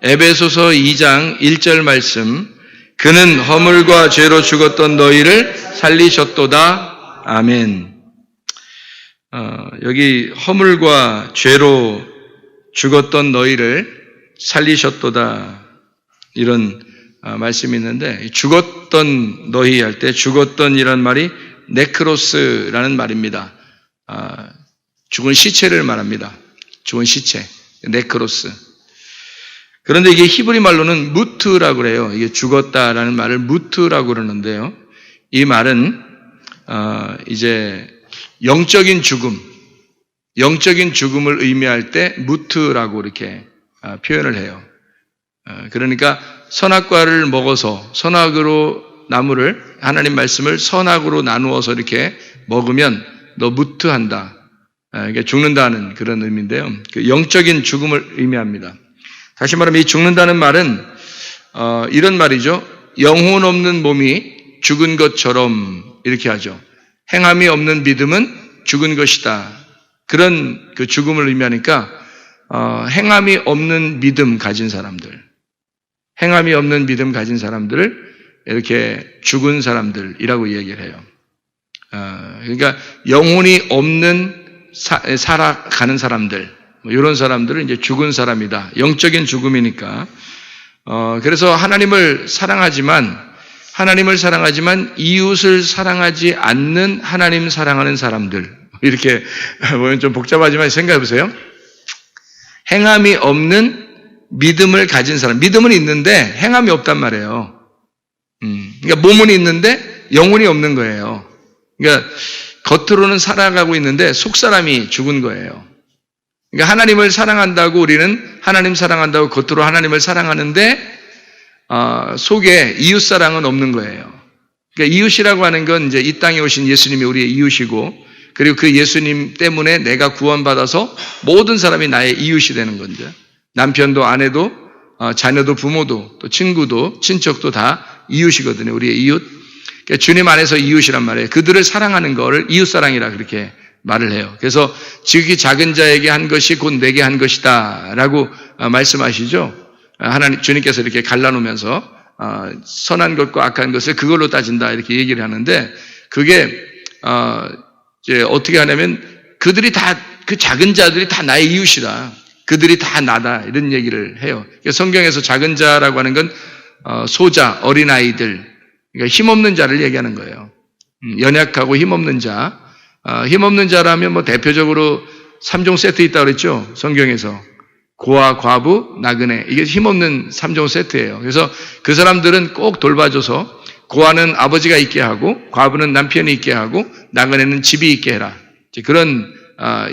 에베소서 2장 1절 말씀, 그는 허물과 죄로 죽었던 너희를 살리셨도다. 아멘. 여기 허물과 죄로 죽었던 너희를 살리셨도다, 이런 말씀이 있는데, 죽었던 너희 할 때 죽었던 이란 말이 네크로스라는 말입니다. 죽은 시체를 말합니다. 죽은 시체, 네크로스. 그런데 이게 히브리 말로는 무트라고 그래요. 이게 죽었다라는 말을 무트라고 그러는데요. 이 말은 이제 영적인 죽음을 의미할 때 무트라고 이렇게 표현을 해요. 그러니까 선악과를 먹어서 선악으로 나무를, 하나님 말씀을 선악으로 나누어서 이렇게 먹으면 너 무트한다, 그러니까 죽는다는 그런 의미인데요. 그 영적인 죽음을 의미합니다. 다시 말하면 이 죽는다는 말은 이런 말이죠. 영혼 없는 몸이 죽은 것처럼, 이렇게 하죠. 행함이 없는 믿음은 죽은 것이다. 그런 그 죽음을 의미하니까 행함이 없는 믿음 가진 사람들, 행함이 없는 믿음 가진 사람들을 이렇게 죽은 사람들이라고 얘기를 해요. 그러니까 영혼이 없는 살아가는 사람들, 이런 사람들은 이제 죽은 사람이다. 영적인 죽음이니까. 그래서 하나님을 사랑하지만 이웃을 사랑하지 않는 하나님 사랑하는 사람들, 이렇게 보면 좀 복잡하지만 생각해 보세요. 행함이 없는 믿음을 가진 사람, 믿음은 있는데 행함이 없단 말이에요. 그러니까 몸은 있는데 영혼이 없는 거예요. 그러니까 겉으로는 살아가고 있는데 속사람이 죽은 거예요. 그러니까 하나님을 사랑한다고, 우리는 하나님 사랑한다고 겉으로 하나님을 사랑하는데 속에 이웃 사랑은 없는 거예요. 그러니까 이웃이라고 하는 건 이제 이 땅에 오신 예수님이 우리의 이웃이고, 그리고 그 예수님 때문에 내가 구원받아서 모든 사람이 나의 이웃이 되는 건데, 남편도 아내도 자녀도 부모도 또 친구도 친척도 다 이웃이거든요. 우리의 이웃. 그러니까 주님 안에서 이웃이란 말이에요. 그들을 사랑하는 거를 이웃사랑이라 그렇게 말을 해요. 그래서 지극히 작은 자에게 한 것이 곧 내게 한 것이다 라고 말씀하시죠. 하나님, 주님께서 이렇게 갈라놓으면서 선한 것과 악한 것을 그걸로 따진다, 이렇게 얘기를 하는데, 그게 이제 어떻게 하냐면 그들이 다, 그 작은 자들이 다 나의 이웃이다, 그들이 다 나다, 이런 얘기를 해요. 성경에서 작은 자라고 하는 건 소자, 어린아이들, 그러니까 힘없는 자를 얘기하는 거예요. 연약하고 힘없는 자. 힘없는 자라면 뭐 대표적으로 3종 세트 있다고 그랬죠, 성경에서. 고아, 과부, 나그네, 이게 힘없는 3종 세트예요. 그래서 그 사람들은 꼭 돌봐줘서, 고아는 아버지가 있게 하고, 과부는 남편이 있게 하고, 나그네는 집이 있게 해라, 그런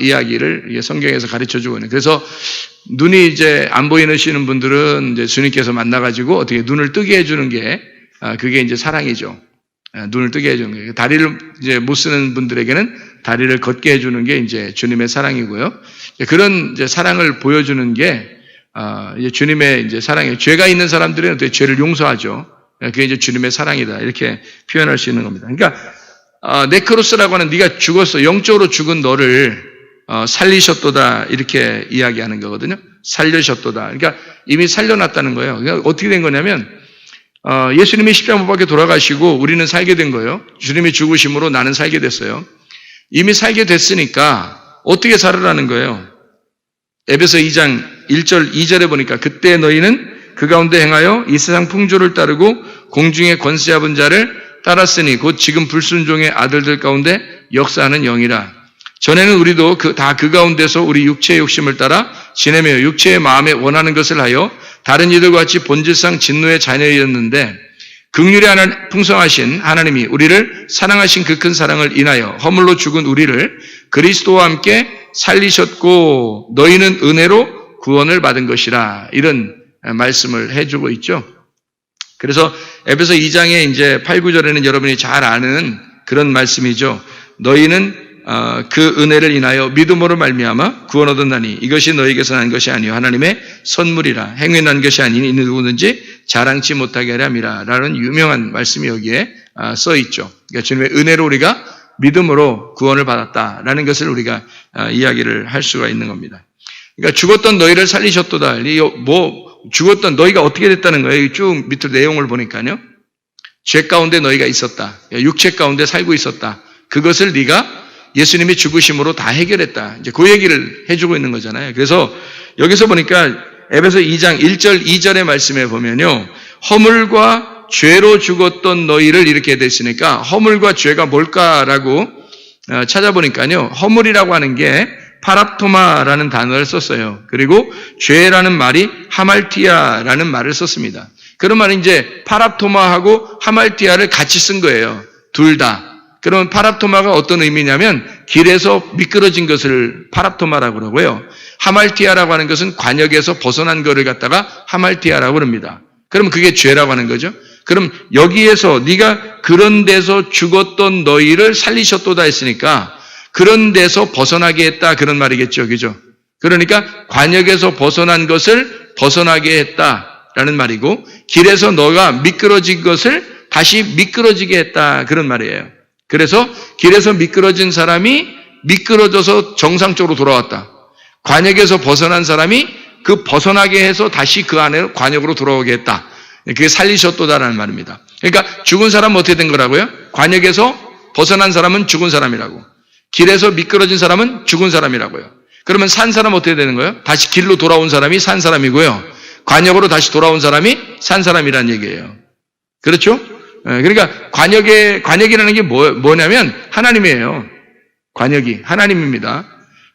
이야기를 성경에서 가르쳐주고 있는. 그래서 눈이 이제 안 보이시는 분들은 이제 주님께서 만나가지고 어떻게 눈을 뜨게 해주는 게, 그게 이제 사랑이죠. 눈을 뜨게 해주는 거예요. 다리를 이제 못 쓰는 분들에게는 다리를 걷게 해주는 게 이제 주님의 사랑이고요. 그런 이제 사랑을 보여주는 게 이제 주님의 이제 사랑이에요. 죄가 있는 사람들은 어떻게 죄를 용서하죠. 그게 이제 주님의 사랑이다, 이렇게 표현할 수 있는 겁니다. 그러니까 네크로스라고 하는, 네가 죽었어, 영적으로 죽은 너를 살리셨도다, 이렇게 이야기하는 거거든요. 살리셨도다. 그러니까 이미 살려놨다는 거예요. 그러니까 어떻게 된 거냐면 예수님이 십자가 못 박혀 돌아가시고 우리는 살게 된 거예요. 주님이 죽으심으로 나는 살게 됐어요. 이미 살게 됐으니까 어떻게 살으라는 거예요. 에베소 2장 1절 2절에 보니까, 그때 너희는 그 가운데 행하여 이 세상 풍조를 따르고 공중의 권세 잡은 자를 따랐으니 곧 지금 불순종의 아들들 가운데 역사하는 영이라. 전에는 우리도 다 그 가운데서 우리 육체의 욕심을 따라 지내며 육체의 마음에 원하는 것을 하여 다른 이들과 같이 본질상 진노의 자녀였는데, 긍휼이 풍성하신 하나님이 우리를 사랑하신 그 큰 사랑을 인하여 허물로 죽은 우리를 그리스도와 함께 살리셨고 너희는 은혜로 구원을 받은 것이라, 이런 말씀을 해주고 있죠. 그래서 에베소 2장의 이제 8, 9절에는 여러분이 잘 아는 그런 말씀이죠. 너희는 그 은혜를 인하여 믿음으로 말미암아 구원 얻었나니 이것이 너희에게서 난 것이 아니요 하나님의 선물이라. 행위에 난 것이 아니니 누구든지 자랑치 못하게 하려 함이라 라는 유명한 말씀이 여기에 써 있죠. 그러니까 주님의 은혜로 우리가 믿음으로 구원을 받았다라는 것을 우리가 이야기를 할 수가 있는 겁니다. 그러니까 죽었던 너희를 살리셨도다. 죽었던 너희가 어떻게 됐다는 거예요? 쭉 밑으로 내용을 보니까요. 죄 가운데 너희가 있었다. 육체 가운데 살고 있었다. 그것을 네가 예수님이 죽으심으로 다 해결했다. 이제 그 얘기를 해주고 있는 거잖아요. 그래서 여기서 보니까 에베소 2장 1절 2절의 말씀에 보면요. 허물과 죄로 죽었던 너희를 이렇게 됐으니까 허물과 죄가 뭘까라고 찾아보니까요. 허물이라고 하는 게 파랍토마라는 단어를 썼어요. 그리고 죄라는 말이 하말티아라는 말을 썼습니다. 그런 말은 이제 파랍토마하고 하말티아를 같이 쓴 거예요. 둘 다. 그러면 파랍토마가 어떤 의미냐면 길에서 미끄러진 것을 파랍토마라고 그러고요. 하말티아라고 하는 것은 관역에서 벗어난 것을 갖다가 하말티아라고 그럽니다. 그러면 그게 죄라고 하는 거죠. 그럼 여기에서 네가 그런 데서 죽었던 너희를 살리셨도다 했으니까 그런 데서 벗어나게 했다 그런 말이겠죠. 그죠? 그러니까 관역에서 벗어난 것을 벗어나게 했다라는 말이고 길에서 너가 미끄러진 것을 다시 미끄러지게 했다 그런 말이에요. 그래서 길에서 미끄러진 사람이 미끄러져서 정상적으로 돌아왔다. 관역에서 벗어난 사람이 그 벗어나게 해서 다시 그 안에 관역으로 돌아오게 했다. 그게 살리셨도다라는 말입니다. 그러니까 죽은 사람은 어떻게 된 거라고요? 관역에서 벗어난 사람은 죽은 사람이라고. 길에서 미끄러진 사람은 죽은 사람이라고요. 그러면 산 사람은 어떻게 되는 거예요? 다시 길로 돌아온 사람이 산 사람이고요. 관역으로 다시 돌아온 사람이 산 사람이라는 얘기예요. 그렇죠? 그러니까 관역이라는 게 뭐냐면 하나님이에요. 관역이 하나님입니다.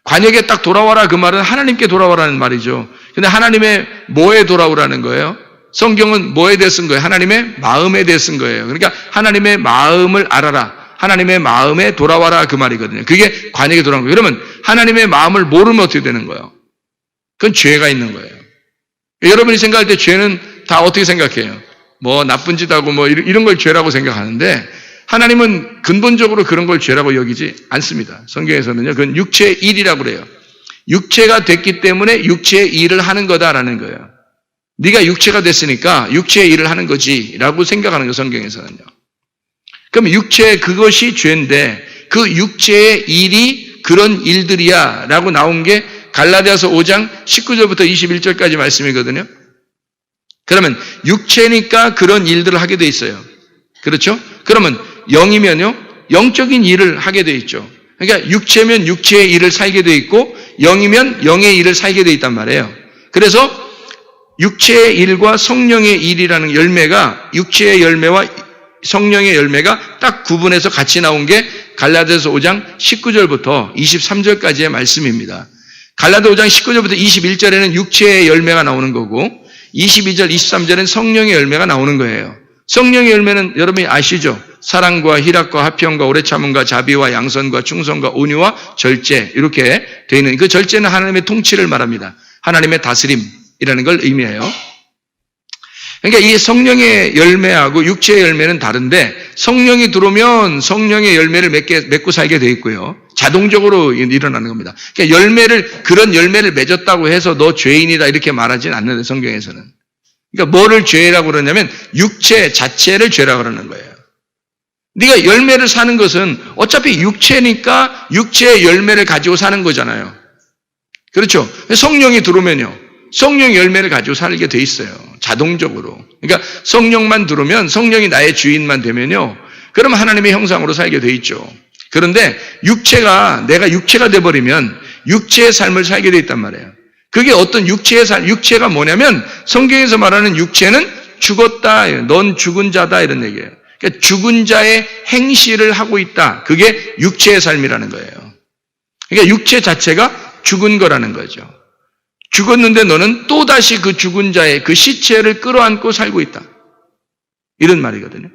관역에 딱 돌아와라 그 말은 하나님께 돌아와라는 말이죠. 근데 하나님의 뭐에 돌아오라는 거예요? 성경은 뭐에 대해 쓴 거예요? 하나님의 마음에 대해 쓴 거예요. 그러니까 하나님의 마음을 알아라. 하나님의 마음에 돌아와라 그 말이거든요. 그게 관역에 돌아온 거예요. 그러면 하나님의 마음을 모르면 어떻게 되는 거예요? 그건 죄가 있는 거예요. 여러분이 생각할 때 죄는 다 어떻게 생각해요? 뭐 나쁜 짓 하고 뭐 이런 걸 죄라고 생각하는데 하나님은 근본적으로 그런 걸 죄라고 여기지 않습니다. 성경에서는요. 그건 육체의 일이라고 그래요. 육체가 됐기 때문에 육체의 일을 하는 거다라는 거예요. 네가 육체가 됐으니까 육체의 일을 하는 거지라고 생각하는 거예요. 성경에서는요. 그럼 육체 그것이 죄인데 그 육체의 일이 그런 일들이야 라고 나온 게 갈라디아서 5장 19절부터 21절까지 말씀이거든요. 그러면 육체니까 그런 일들을 하게 돼 있어요. 그렇죠? 그러면 영이면요. 영적인 일을 하게 돼 있죠. 그러니까 육체면 육체의 일을 살게 돼 있고 영이면 영의 일을 살게 돼 있단 말이에요. 그래서 육체의 일과 성령의 일이라는 열매가 육체의 열매와 성령의 열매가 딱 구분해서 같이 나온 게 갈라디아서 5장 19절부터 23절까지의 말씀입니다. 갈라디아 5장 19절부터 21절에는 육체의 열매가 나오는 거고 22절, 23절에는 성령의 열매가 나오는 거예요. 성령의 열매는 여러분이 아시죠? 사랑과 희락과 화평과 오래 참음과 자비와 양선과 충성과 온유와 절제 이렇게 되어 있는 그 절제는 하나님의 통치를 말합니다. 하나님의 다스림이라는 걸 의미해요. 그러니까 이 성령의 열매하고 육체의 열매는 다른데 성령이 들어오면 성령의 열매를 맺고 살게 되어 있고요. 자동적으로 일어나는 겁니다. 그러니까 그런 열매를 맺었다고 해서 너 죄인이다 이렇게 말하지는 않는데 성경에서는. 그러니까 뭐를 죄라고 그러냐면 육체 자체를 죄라고 그러는 거예요. 네가 열매를 사는 것은 어차피 육체니까 육체의 열매를 가지고 사는 거잖아요. 그렇죠? 성령이 들어오면요. 성령의 열매를 가지고 살게 돼 있어요. 자동적으로. 그러니까 성령만 들어오면 성령이 나의 주인만 되면요. 그러면 하나님의 형상으로 살게 돼 있죠. 그런데 내가 육체가 돼버리면 육체의 삶을 살게 돼 있단 말이에요. 그게 어떤 육체가 뭐냐면 성경에서 말하는 육체는 죽었다. 넌 죽은 자다 이런 얘기예요. 그러니까 죽은 자의 행실을 하고 있다. 그게 육체의 삶이라는 거예요. 그러니까 육체 자체가 죽은 거라는 거죠. 죽었는데 너는 또다시 그 죽은 자의 그 시체를 끌어안고 살고 있다. 이런 말이거든요.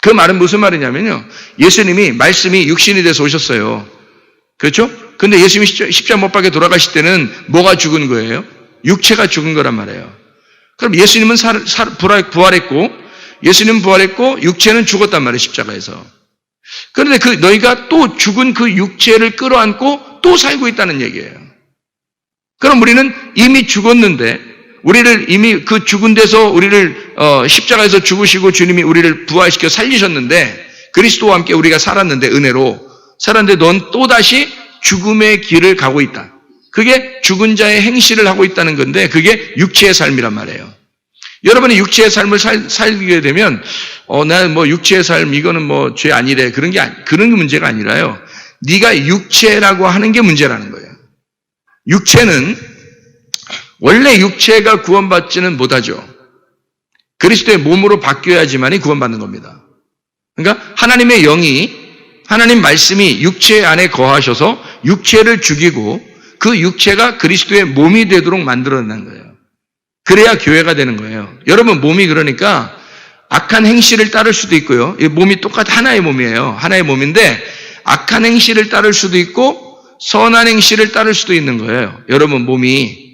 그 말은 무슨 말이냐면요. 예수님이 말씀이 육신이 돼서 오셨어요. 그렇죠? 근데 예수님이 십자가 못 박혀 돌아가실 때는 뭐가 죽은 거예요? 육체가 죽은 거란 말이에요. 그럼 예수님은 부활했고 육체는 죽었단 말이에요. 십자가에서. 그런데 너희가 또 죽은 그 육체를 끌어안고 또 살고 있다는 얘기예요. 그럼 우리는 이미 죽었는데 우리를 이미 그 죽은 데서 우리를 십자가에서 죽으시고 주님이 우리를 부활시켜 살리셨는데 그리스도와 함께 우리가 살았는데 은혜로 살았는데 넌 또다시 죽음의 길을 가고 있다. 그게 죽은 자의 행실을 하고 있다는 건데 그게 육체의 삶이란 말이에요. 여러분이 육체의 삶을 살게 되면 나는 뭐 육체의 삶 이거는 뭐 죄 아니래 그런 문제가 아니라요. 네가 육체라고 하는 게 문제라는 거예요. 육체는 원래 육체가 구원받지는 못하죠. 그리스도의 몸으로 바뀌어야지만이 구원받는 겁니다. 그러니까 하나님의 영이 하나님 말씀이 육체 안에 거하셔서 육체를 죽이고 그 육체가 그리스도의 몸이 되도록 만들어낸 거예요. 그래야 교회가 되는 거예요. 여러분 몸이 그러니까 악한 행실을 따를 수도 있고요. 이 몸이 하나의 몸이에요. 하나의 몸인데 악한 행실을 따를 수도 있고 선한 행실을 따를 수도 있는 거예요. 여러분 몸이.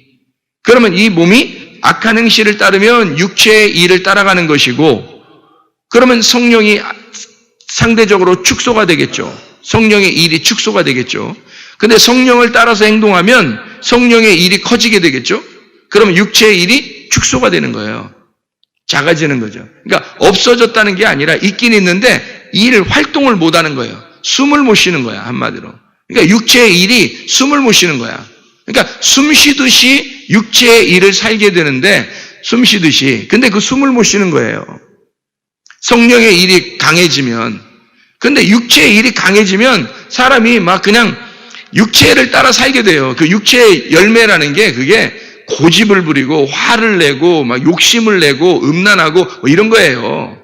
그러면 이 몸이 악한 행실을 따르면 육체의 일을 따라가는 것이고 그러면 성령이 상대적으로 축소가 되겠죠. 성령의 일이 축소가 되겠죠. 근데 성령을 따라서 행동하면 성령의 일이 커지게 되겠죠. 그러면 육체의 일이 축소가 되는 거예요. 작아지는 거죠. 그러니까 없어졌다는 게 아니라 있긴 있는데 일 활동을 못 하는 거예요. 숨을 못 쉬는 거야, 한마디로. 그러니까 육체의 일이 숨을 못 쉬는 거야. 그러니까 숨 쉬듯이 육체의 일을 살게 되는데 숨 쉬듯이. 근데 그 숨을 못 쉬는 거예요. 성령의 일이 강해지면. 근데 육체의 일이 강해지면 사람이 막 그냥 육체를 따라 살게 돼요. 그 육체의 열매라는 게 그게 고집을 부리고 화를 내고 막 욕심을 내고 음란하고 뭐 이런 거예요.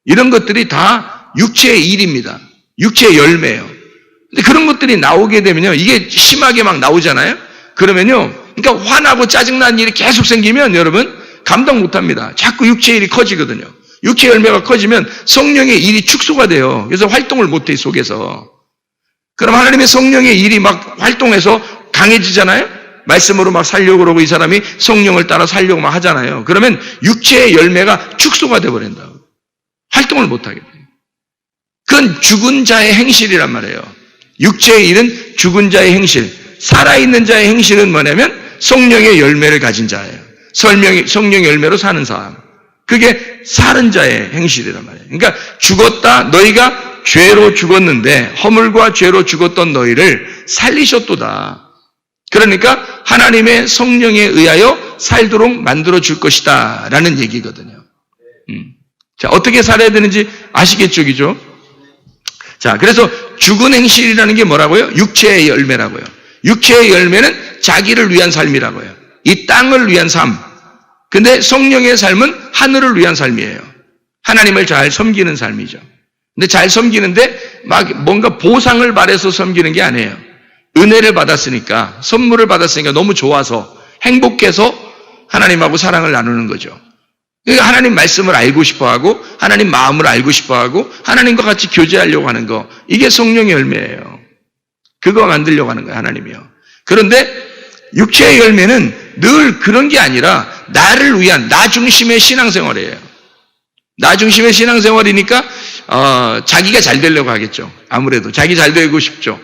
이런 것들이 다 육체의 일입니다. 육체의 열매예요. 근데 그런 것들이 나오게 되면요. 이게 심하게 막 나오잖아요. 그러면요. 그러니까 화나고 짜증나는 일이 계속 생기면 여러분 감당 못 합니다. 자꾸 육체의 일이 커지거든요. 육체 열매가 커지면 성령의 일이 축소가 돼요. 그래서 활동을 못 해, 속에서. 그럼 하나님의 성령의 일이 막 활동해서 강해지잖아요? 말씀으로 막 살려고 그러고 이 사람이 성령을 따라 살려고 막 하잖아요. 그러면 육체의 열매가 축소가 돼버린다고. 활동을 못 하게 돼요. 그건 죽은 자의 행실이란 말이에요. 육체의 일은 죽은 자의 행실. 살아있는 자의 행실은 뭐냐면 성령의 열매를 가진 자예요. 성령의 열매로 사는 사람. 그게 사는 자의 행실이란 말이에요. 그러니까 죽었다. 너희가 죄로 죽었는데 허물과 죄로 죽었던 너희를 살리셨도다. 그러니까 하나님의 성령에 의하여 살도록 만들어 줄 것이다 라는 얘기거든요. 자, 어떻게 살아야 되는지 아시겠죠, 그죠? 자, 그래서 죽은 행실이라는 게 뭐라고요? 육체의 열매라고요. 육체의 열매는 자기를 위한 삶이라고요. 이 땅을 위한 삶. 근데 성령의 삶은 하늘을 위한 삶이에요. 하나님을 잘 섬기는 삶이죠. 근데 잘 섬기는데 막 뭔가 보상을 바래서 섬기는 게 아니에요. 은혜를 받았으니까, 선물을 받았으니까 너무 좋아서, 행복해서 하나님하고 사랑을 나누는 거죠. 그러니까 하나님 말씀을 알고 싶어 하고, 하나님 마음을 알고 싶어 하고, 하나님과 같이 교제하려고 하는 거. 이게 성령의 열매예요. 그거 만들려고 하는 거예요, 하나님이요. 그런데 육체의 열매는 늘 그런 게 아니라 나를 위한, 나 중심의 신앙생활이에요. 나 중심의 신앙생활이니까 자기가 잘 되려고 하겠죠. 아무래도 자기 잘 되고 싶죠.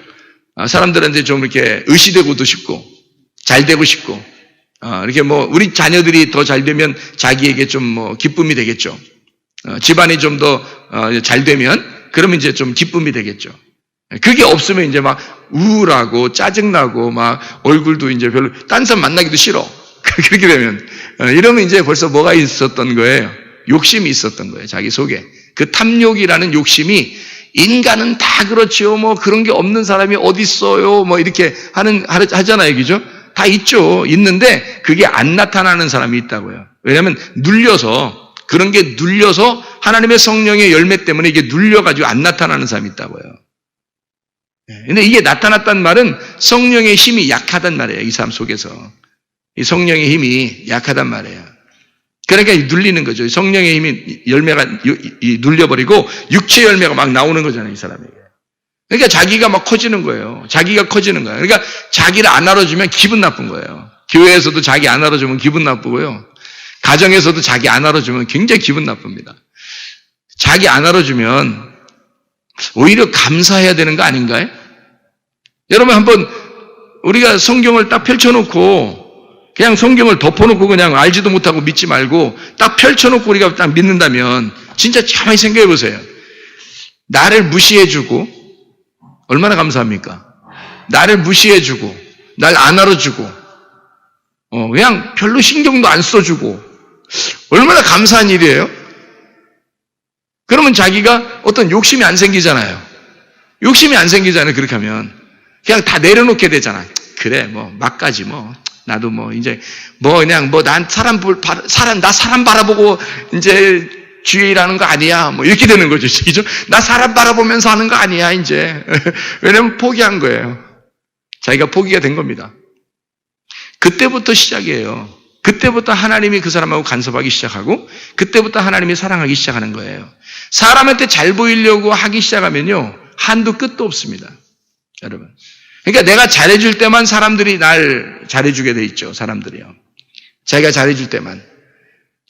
사람들한테 좀 이렇게 의시되고도 싶고 잘 되고 싶고 이렇게 뭐 우리 자녀들이 더 잘 되면 자기에게 좀 뭐 기쁨이 되겠죠. 집안이 좀 더 잘 되면 그러면 이제 좀 기쁨이 되겠죠. 그게 없으면 이제 막 우울하고 짜증나고 막 얼굴도 이제 별로 딴 사람 만나기도 싫어. 그렇게 되면 이러면 이제 벌써 뭐가 있었던 거예요? 욕심이 있었던 거예요. 자기 속에. 그 탐욕이라는 욕심이 인간은 다 그렇지요. 뭐 그런 게 없는 사람이 어디 있어요. 뭐 이렇게 하잖아요. 그죠? 다 있죠. 있는데 그게 안 나타나는 사람이 있다고요. 왜냐하면 눌려서 그런 게 눌려서 하나님의 성령의 열매 때문에 이게 눌려가지고 안 나타나는 사람이 있다고요. 근데 이게 나타났단 말은 성령의 힘이 약하단 말이에요. 이 사람 속에서. 이 성령의 힘이 약하단 말이에요. 그러니까 눌리는 거죠. 성령의 힘이 열매가 눌려버리고 육체 열매가 막 나오는 거잖아요. 이 사람에게. 그러니까 자기가 막 커지는 거예요. 자기가 커지는 거예요. 그러니까 자기를 안 알아주면 기분 나쁜 거예요. 교회에서도 자기 안 알아주면 기분 나쁘고요. 가정에서도 자기 안 알아주면 굉장히 기분 나쁩니다. 자기 안 알아주면 오히려 감사해야 되는 거 아닌가요? 여러분 한번 우리가 성경을 딱 펼쳐놓고 그냥 성경을 덮어놓고 그냥 알지도 못하고 믿지 말고 딱 펼쳐놓고 우리가 딱 믿는다면 진짜 가만히 생각해 보세요. 나를 무시해주고 얼마나 감사합니까? 나를 무시해주고 날 안 알아주고, 그냥 별로 신경도 안 써주고, 얼마나 감사한 일이에요? 그러면 자기가 어떤 욕심이 안 생기잖아요. 욕심이 안 생기잖아요, 그렇게 하면. 그냥 다 내려놓게 되잖아요. 그래, 막가지 나도 이제, 그냥, 난 나 사람 바라보고, 이제, 주의 일하는 거 아니야. 이렇게 되는 거죠, 그죠? 나 사람 바라보면서 하는 거 아니야, 이제. 왜냐면 포기한 거예요. 자기가 포기가 된 겁니다. 그때부터 시작이에요. 그때부터 하나님이 그 사람하고 간섭하기 시작하고, 그때부터 하나님이 사랑하기 시작하는 거예요. 사람한테 잘 보이려고 하기 시작하면요, 한도 끝도 없습니다. 여러분. 그러니까 내가 잘해줄 때만 사람들이 날 잘해주게 돼 있죠, 사람들이요. 자기가 잘해줄 때만.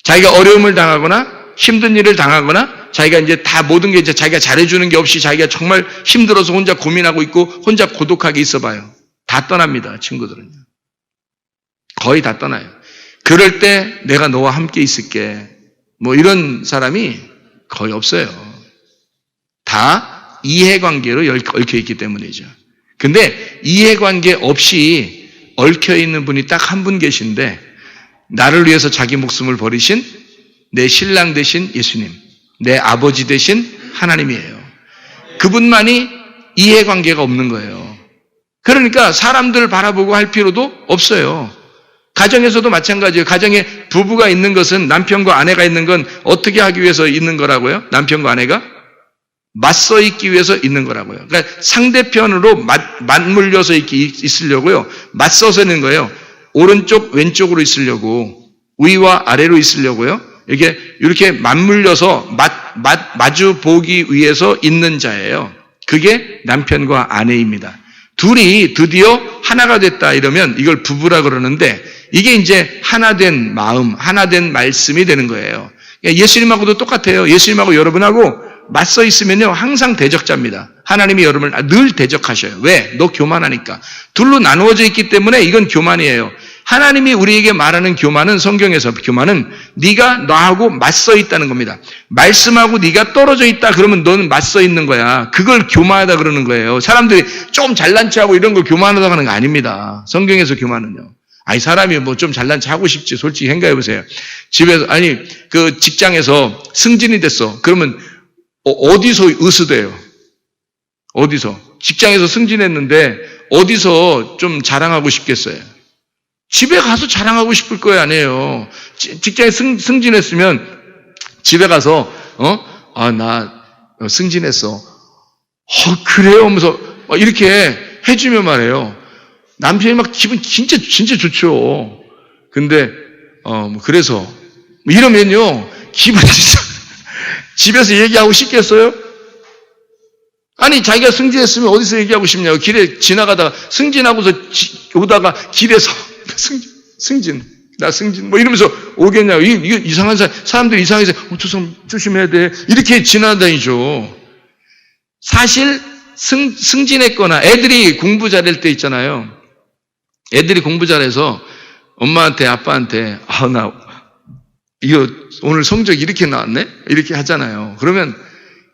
자기가 어려움을 당하거나, 힘든 일을 당하거나, 자기가 이제 다 모든 게 이제 자기가 잘해주는 게 없이 자기가 정말 힘들어서 혼자 고민하고 있고, 혼자 고독하게 있어봐요. 다 떠납니다, 친구들은요. 거의 다 떠나요. 그럴 때 내가 너와 함께 있을게. 이런 사람이 거의 없어요. 다 이해관계로 얽혀 있기 때문이죠. 근데 이해관계 없이 얽혀 있는 분이 딱 한 분 계신데, 나를 위해서 자기 목숨을 버리신 내 신랑 되신 예수님, 내 아버지 되신 하나님이에요. 그분만이 이해관계가 없는 거예요. 그러니까 사람들 바라보고 할 필요도 없어요. 가정에서도 마찬가지예요. 가정에 부부가 있는 것은, 남편과 아내가 있는 건 어떻게 하기 위해서 있는 거라고요? 남편과 아내가 맞서 있기 위해서 있는 거라고요. 그러니까 상대편으로 맞물려서 있으려고요. 맞서서 있는 거예요. 오른쪽 왼쪽으로 있으려고, 위와 아래로 있으려고요. 이렇게 맞물려서 마주 보기 위해서 있는 자예요. 그게 남편과 아내입니다. 둘이 드디어 하나가 됐다 이러면 이걸 부부라 그러는데, 이게 이제 하나 된 마음, 하나 된 말씀이 되는 거예요. 예수님하고도 똑같아요. 예수님하고 여러분하고 맞서 있으면요, 항상 대적자입니다. 하나님이 여러분을 늘 대적하셔요. 왜? 너 교만하니까. 둘로 나누어져 있기 때문에 이건 교만이에요. 하나님이 우리에게 말하는 교만은, 성경에서 교만은 네가 나하고 맞서 있다는 겁니다. 말씀하고 네가 떨어져 있다 그러면 너는 맞서 있는 거야. 그걸 교만하다 그러는 거예요. 사람들이 좀 잘난 체하고 이런 걸 교만하다고 하는 거 아닙니다. 성경에서 교만은요. 사람이 좀 잘난 체 하고 싶지. 솔직히 생각해 보세요. 집에서, 그 직장에서 승진이 됐어. 그러면 어디서 으스대요? 어디서? 직장에서 승진했는데 어디서 좀 자랑하고 싶겠어요? 집에 가서 자랑하고 싶을 거예요, 아니에요? 직장에 승진했으면 집에 가서 나 승진했어. 그래요? 하면서 이렇게 해주면 말이에요. 남편이 막 기분 진짜 좋죠. 근데 그래서 이러면요, 기분 진짜 집에서 얘기하고 싶겠어요? 자기가 승진했으면 어디서 얘기하고 싶냐고. 길에 지나가다가 승진하고서 오다가 길에서 나 승진 이러면서 오겠냐고. 이거 이상한 사람들이 이상해서 저 사람 조심해야 돼, 이렇게 지나다니죠. 사실 승진했거나 애들이 공부 잘할 때 있잖아요. 애들이 공부 잘해서 엄마한테 아빠한테 나 이거 오늘 성적 이렇게 나왔네? 이렇게 하잖아요. 그러면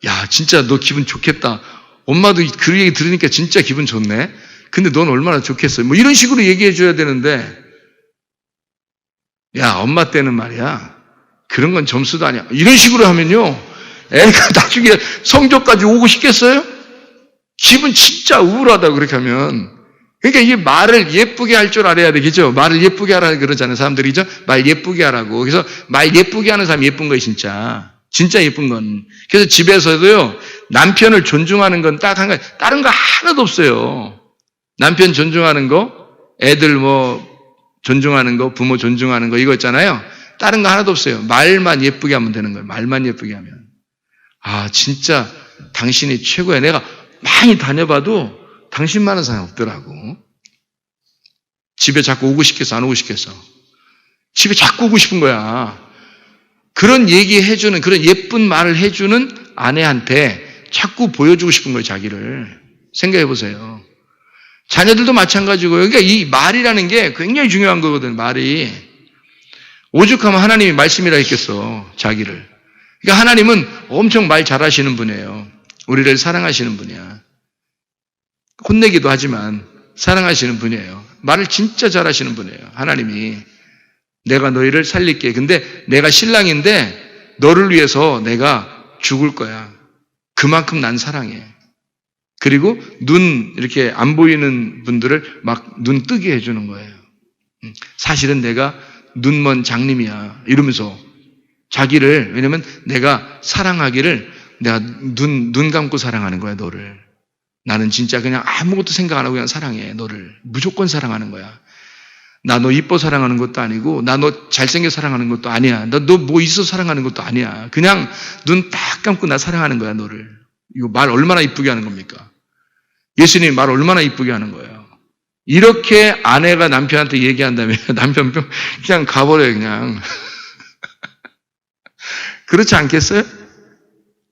야, 진짜 너 기분 좋겠다. 엄마도 그 얘기 들으니까 진짜 기분 좋네. 근데 넌 얼마나 좋겠어. 이런 식으로 얘기해 줘야 되는데, 야, 엄마 때는 말이야, 그런 건 점수도 아니야. 이런 식으로 하면요, 애가 나중에 성적까지 오고 싶겠어요? 기분 진짜 우울하다, 그렇게 하면. 그러니까 이 말을 예쁘게 할 줄 알아야 되겠죠? 말을 예쁘게 하라 그러잖아요, 사람들이죠? 말 예쁘게 하라고. 그래서 말 예쁘게 하는 사람이 예쁜 거예요, 진짜 예쁜 건. 그래서 집에서도요, 남편을 존중하는 건 딱 한 가지, 다른 거 하나도 없어요. 남편 존중하는 거, 애들 존중하는 거, 부모 존중하는 거, 이거 있잖아요. 다른 거 하나도 없어요. 말만 예쁘게 하면 되는 거예요. 말만 예쁘게 하면. 진짜 당신이 최고야. 내가 많이 다녀봐도 당신만한 사람이 없더라고. 집에 자꾸 오고 싶겠어, 안 오고 싶겠어? 집에 자꾸 오고 싶은 거야. 그런 얘기 해주는, 그런 예쁜 말을 해주는 아내한테 자꾸 보여주고 싶은 거예요, 자기를. 생각해 보세요. 자녀들도 마찬가지고요. 그러니까 이 말이라는 게 굉장히 중요한 거거든, 말이. 오죽하면 하나님이 말씀이라 했겠어, 자기를. 그러니까 하나님은 엄청 말 잘하시는 분이에요. 우리를 사랑하시는 분이야. 혼내기도 하지만 사랑하시는 분이에요. 말을 진짜 잘하시는 분이에요. 하나님이 내가 너희를 살릴게. 근데 내가 신랑인데 너를 위해서 내가 죽을 거야. 그만큼 난 사랑해. 그리고 눈 이렇게 안 보이는 분들을 막 눈 뜨게 해주는 거예요. 사실은 내가 눈먼 장님이야. 이러면서 자기를, 왜냐면 내가 사랑하기를 내가 눈 감고 사랑하는 거야, 너를. 나는 진짜 그냥 아무것도 생각 안 하고 그냥 사랑해, 너를. 무조건 사랑하는 거야. 나 너 이뻐 사랑하는 것도 아니고, 나 너 잘생겨 사랑하는 것도 아니야. 나 너 뭐 있어 사랑하는 것도 아니야. 그냥 눈 딱 감고 나 사랑하는 거야, 너를. 이거 말 얼마나 이쁘게 하는 겁니까? 예수님이 말 얼마나 이쁘게 하는 거예요. 이렇게 아내가 남편한테 얘기한다면 남편 그냥 가버려요, 그냥. 그렇지 않겠어요?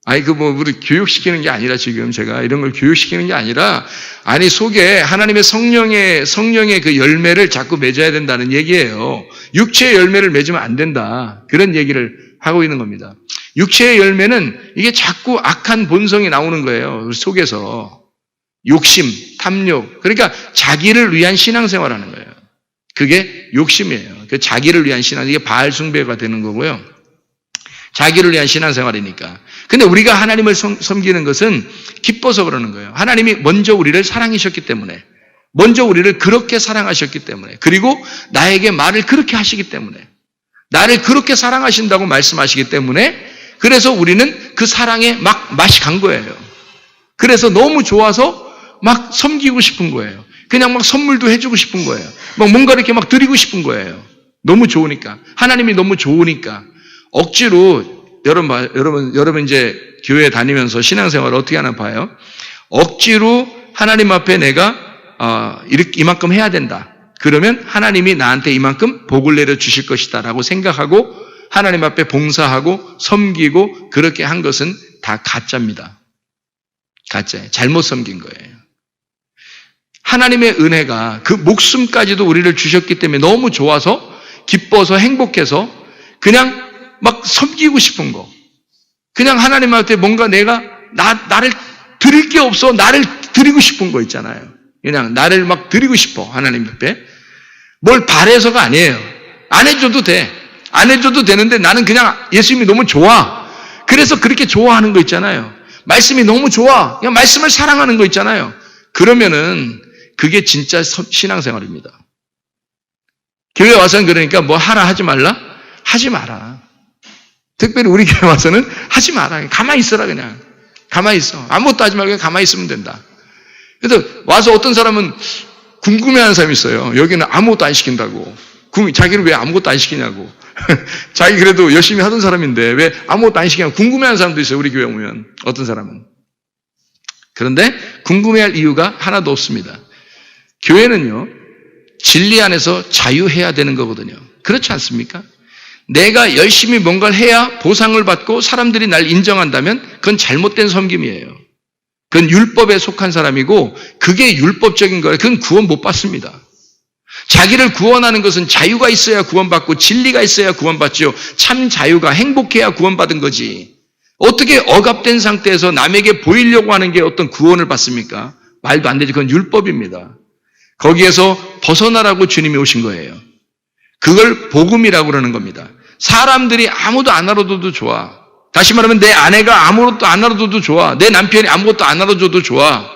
아니, 우리 교육시키는 게 아니라 지금 제가 이런 걸 교육시키는 게 아니라, 아니, 속에 하나님의 성령의 그 열매를 자꾸 맺어야 된다는 얘기예요. 육체의 열매를 맺으면 안 된다. 그런 얘기를 하고 있는 겁니다. 육체의 열매는 이게 자꾸 악한 본성이 나오는 거예요. 우리 속에서. 욕심, 탐욕. 그러니까 자기를 위한 신앙생활 하는 거예요. 그게 욕심이에요. 그 자기를 위한 신앙, 이게 바알 숭배가 되는 거고요. 자기를 위한 신앙생활이니까. 근데 우리가 하나님을 섬기는 것은 기뻐서 그러는 거예요. 하나님이 먼저 우리를 사랑하셨기 때문에, 먼저 우리를 그렇게 사랑하셨기 때문에, 그리고 나에게 말을 그렇게 하시기 때문에, 나를 그렇게 사랑하신다고 말씀하시기 때문에, 그래서 우리는 그 사랑에 막 맛이 간 거예요. 그래서 너무 좋아서 막 섬기고 싶은 거예요. 그냥 막 선물도 해주고 싶은 거예요. 막 뭔가 이렇게 막 드리고 싶은 거예요. 너무 좋으니까. 하나님이 너무 좋으니까. 억지로, 여러분 이제 교회 다니면서 신앙생활을 어떻게 하나 봐요? 억지로 하나님 앞에 내가, 이만큼 해야 된다. 그러면 하나님이 나한테 이만큼 복을 내려 주실 것이다 라고 생각하고 하나님 앞에 봉사하고 섬기고 그렇게 한 것은 다 가짜입니다. 가짜예요. 잘못 섬긴 거예요. 하나님의 은혜가 그 목숨까지도 우리를 주셨기 때문에 너무 좋아서 기뻐서 행복해서 그냥 막 섬기고 싶은 거. 그냥 하나님한테 뭔가 내가 나를 드릴 게 없어. 나를 드리고 싶은 거 있잖아요. 그냥 나를 막 드리고 싶어. 하나님 앞에. 뭘 바래서가 아니에요. 안 해줘도 돼. 안 해줘도 되는데 나는 그냥 예수님이 너무 좋아. 그래서 그렇게 좋아하는 거 있잖아요. 말씀이 너무 좋아. 그냥 말씀을 사랑하는 거 있잖아요. 그러면은 그게 진짜 신앙생활입니다. 교회 와서는 그러니까 뭐 하라 하지 말라? 하지 마라. 특별히 우리 교회 와서는 하지 마라. 가만히 있어라 그냥. 가만히 있어. 아무것도 하지 말고 그냥 가만히 있으면 된다. 그래서 와서 어떤 사람은 궁금해하는 사람이 있어요. 여기는 아무것도 안 시킨다고. 자기를 왜 아무것도 안 시키냐고. 자기 그래도 열심히 하던 사람인데 왜 아무것도 안 시키냐고 궁금해하는 사람도 있어요. 우리 교회 오면. 어떤 사람은. 그런데 궁금해할 이유가 하나도 없습니다. 교회는요. 진리 안에서 자유해야 되는 거거든요. 그렇지 않습니까? 내가 열심히 뭔가를 해야 보상을 받고 사람들이 날 인정한다면 그건 잘못된 섬김이에요. 그건 율법에 속한 사람이고 그게 율법적인 거예요. 그건 구원 못 받습니다. 자기를 구원하는 것은 자유가 있어야 구원받고 진리가 있어야 구원받죠. 참 자유가 행복해야 구원받은 거지. 어떻게 억압된 상태에서 남에게 보이려고 하는 게 어떤 구원을 받습니까? 말도 안 되지. 그건 율법입니다. 거기에서 벗어나라고 주님이 오신 거예요. 그걸 복음이라고 그러는 겁니다. 사람들이 아무도 안 알아둬도 좋아. 다시 말하면 내 아내가 아무것도 안 알아둬도 좋아. 내 남편이 아무것도 안 알아줘도 좋아.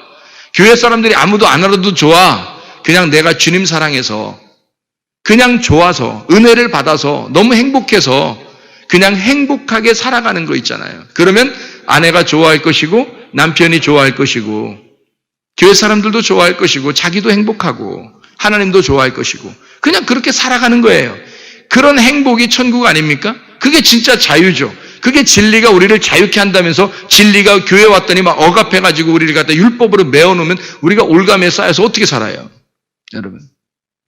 교회 사람들이 아무도 안 알아둬도 좋아. 그냥 내가 주님 사랑해서 그냥 좋아서 은혜를 받아서 너무 행복해서 그냥 행복하게 살아가는 거 있잖아요. 그러면 아내가 좋아할 것이고 남편이 좋아할 것이고 교회 사람들도 좋아할 것이고 자기도 행복하고 하나님도 좋아할 것이고 그냥 그렇게 살아가는 거예요. 그런 행복이 천국 아닙니까? 그게 진짜 자유죠. 그게 진리가 우리를 자유케 한다면서 진리가 교회 왔더니 막 억압해가지고 우리를 갖다 율법으로 메어놓으면 우리가 올가매에 쌓여서 어떻게 살아요? 여러분.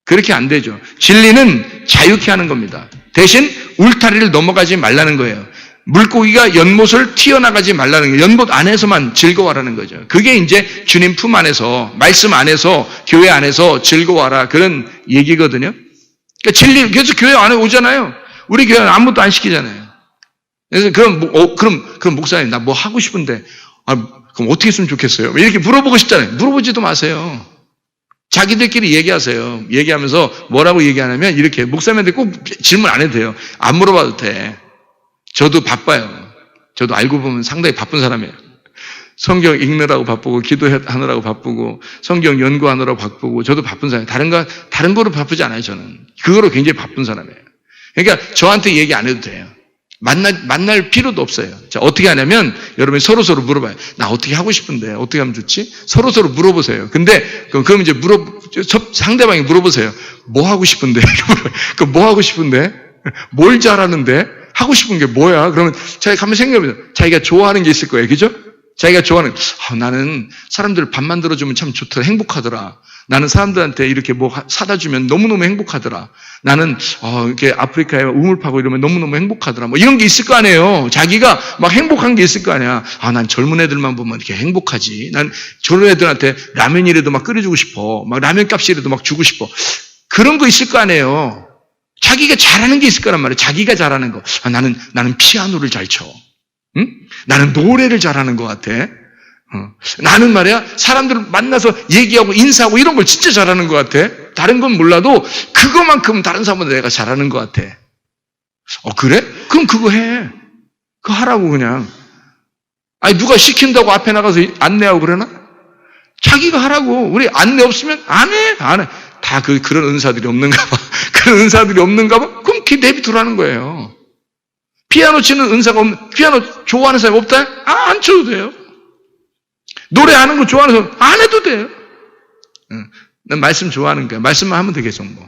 그렇게 안 되죠. 진리는 자유케 하는 겁니다. 대신 울타리를 넘어가지 말라는 거예요. 물고기가 연못을 튀어나가지 말라는 거예요. 연못 안에서만 즐거워하라는 거죠. 그게 이제 주님 품 안에서, 말씀 안에서, 교회 안에서 즐거워하라. 그런 얘기거든요. 그러니까 진리, 그래서 교회 안에 오잖아요. 우리 교회는 아무것도 안 시키잖아요. 그래서 그럼 목사님, 나 뭐 하고 싶은데, 그럼 어떻게 했으면 좋겠어요? 이렇게 물어보고 싶잖아요. 물어보지도 마세요. 자기들끼리 얘기하세요. 얘기하면서 뭐라고 얘기하냐면 이렇게 목사님한테 꼭 질문 안 해도 돼요. 안 물어봐도 돼. 저도 바빠요. 저도 알고 보면 상당히 바쁜 사람이에요. 성경 읽느라고 바쁘고 기도하느라고 바쁘고 성경 연구하느라고 바쁘고 저도 바쁜 사람이에요. 다른 거로 바쁘지 않아요. 저는 그거로 굉장히 바쁜 사람이에요. 그러니까 저한테 얘기 안 해도 돼요. 만날 필요도 없어요. 자, 어떻게 하냐면 여러분이 서로서로 물어봐요. 나 어떻게 하고 싶은데 어떻게 하면 좋지? 서로서로 물어보세요. 근데 그럼 이제 상대방이 물어보세요. 뭐 하고 싶은데? 뭐 하고 싶은데? 뭘 잘하는데? 하고 싶은 게 뭐야? 그러면 자기가 한번 생각해보세요. 자기가 좋아하는 게 있을 거예요. 그죠? 자기가 좋아하는, 나는 사람들 밥 만들어주면 참 좋더라. 행복하더라. 나는 사람들한테 이렇게 뭐 사다 주면 너무너무 행복하더라. 나는, 이렇게 아프리카에 우물 파고 이러면 너무너무 행복하더라. 뭐 이런 게 있을 거 아니에요. 자기가 막 행복한 게 있을 거 아니야. 난 젊은 애들만 보면 이렇게 행복하지. 난 젊은 애들한테 라면이라도 막 끓여주고 싶어. 막 라면 값이라도 막 주고 싶어. 그런 거 있을 거 아니에요. 자기가 잘하는 게 있을 거란 말이에요. 자기가 잘하는 거. 나는 피아노를 잘 쳐. 응? 나는 노래를 잘하는 것 같아. 나는 말이야, 사람들을 만나서 얘기하고 인사하고 이런 걸 진짜 잘하는 것 같아. 다른 건 몰라도 그거만큼 다른 사람보다 내가 잘하는 것 같아. 그래? 그럼 그거 해. 그거 하라고 그냥. 아니, 누가 시킨다고 앞에 나가서 안내하고 그러나? 자기가 하라고. 우리 안내 없으면 안 해. 다 그런 은사들이 없는가 봐. 그런 은사들이 없는가 봐? 그럼 내비두라는 거예요. 피아노 치는 은사가 피아노 좋아하는 사람이 없다? 안 쳐도 돼요. 노래하는 거 좋아하는 사람 안 해도 돼요. 난 말씀 좋아하는 거야. 말씀만 하면 돼, 계속 뭐.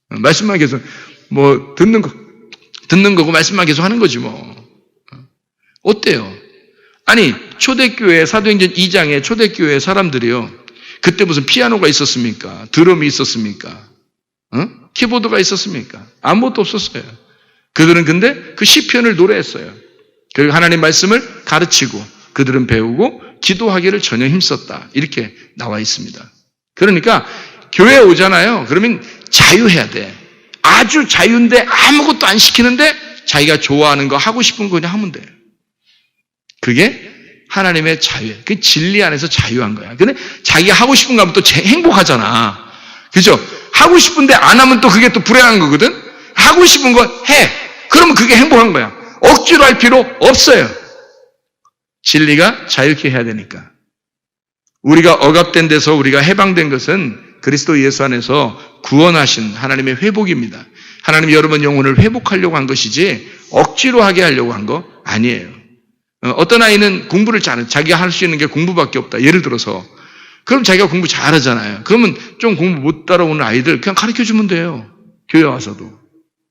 말씀만 계속, 뭐, 듣는 거고 말씀만 계속 하는 거지 뭐. 어때요? 아니, 초대교회, 사도행전 2장에 초대교회 사람들이요. 그때 무슨 피아노가 있었습니까? 드럼이 있었습니까? 키보드가 있었습니까? 아무것도 없었어요. 그들은 근데 그 시편을 노래했어요. 그리고 하나님 말씀을 가르치고 그들은 배우고 기도하기를 전혀 힘썼다. 이렇게 나와 있습니다. 그러니까 교회에 오잖아요. 그러면 자유해야 돼. 아주 자유인데 아무것도 안 시키는데 자기가 좋아하는 거 하고 싶은 거 그냥 하면 돼요. 그게 하나님의 자유예요. 그 진리 안에서 자유한 거야. 근데 자기가 하고 싶은 거 하면 또 행복하잖아. 그죠? 하고 싶은데 안 하면 또 그게 또 불행한 거거든? 하고 싶은 거 해. 그러면 그게 행복한 거야. 억지로 할 필요 없어요. 진리가 자유케 해야 되니까. 우리가 억압된 데서 우리가 해방된 것은 그리스도 예수 안에서 구원하신 하나님의 회복입니다. 하나님이 여러분 영혼을 회복하려고 한 것이지 억지로 하게 하려고 한 거 아니에요. 어떤 아이는 공부를 자기가 할 수 있는 게 공부밖에 없다. 예를 들어서 그럼 자기가 공부 잘하잖아요. 그러면 좀 공부 못 따라오는 아이들 그냥 가르쳐주면 돼요. 교회 와서도.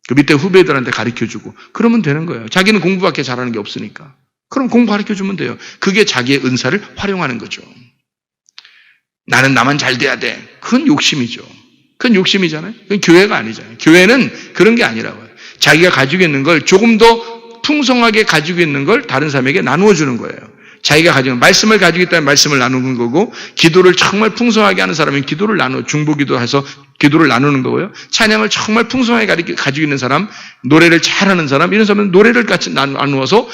그 밑에 후배들한테 가르쳐주고 그러면 되는 거예요. 자기는 공부밖에 잘하는 게 없으니까. 그럼 공부 가르쳐주면 돼요. 그게 자기의 은사를 활용하는 거죠. 나는 나만 잘 돼야 돼. 그건 욕심이죠. 그건 욕심이잖아요. 그건 교회가 아니잖아요. 교회는 그런 게 아니라고요. 자기가 가지고 있는 걸 조금 더 풍성하게 가지고 있는 걸 다른 사람에게 나누어 주는 거예요. 자기가 가지고 있는 말씀을 가지고 있다면 말씀을 나누는 거고 기도를 정말 풍성하게 하는 사람은 기도를 중보기도해서 기도를 나누는 거고요. 찬양을 정말 풍성하게 가지고 있는 사람, 노래를 잘하는 사람, 이런 사람은 노래를 같이 나누어서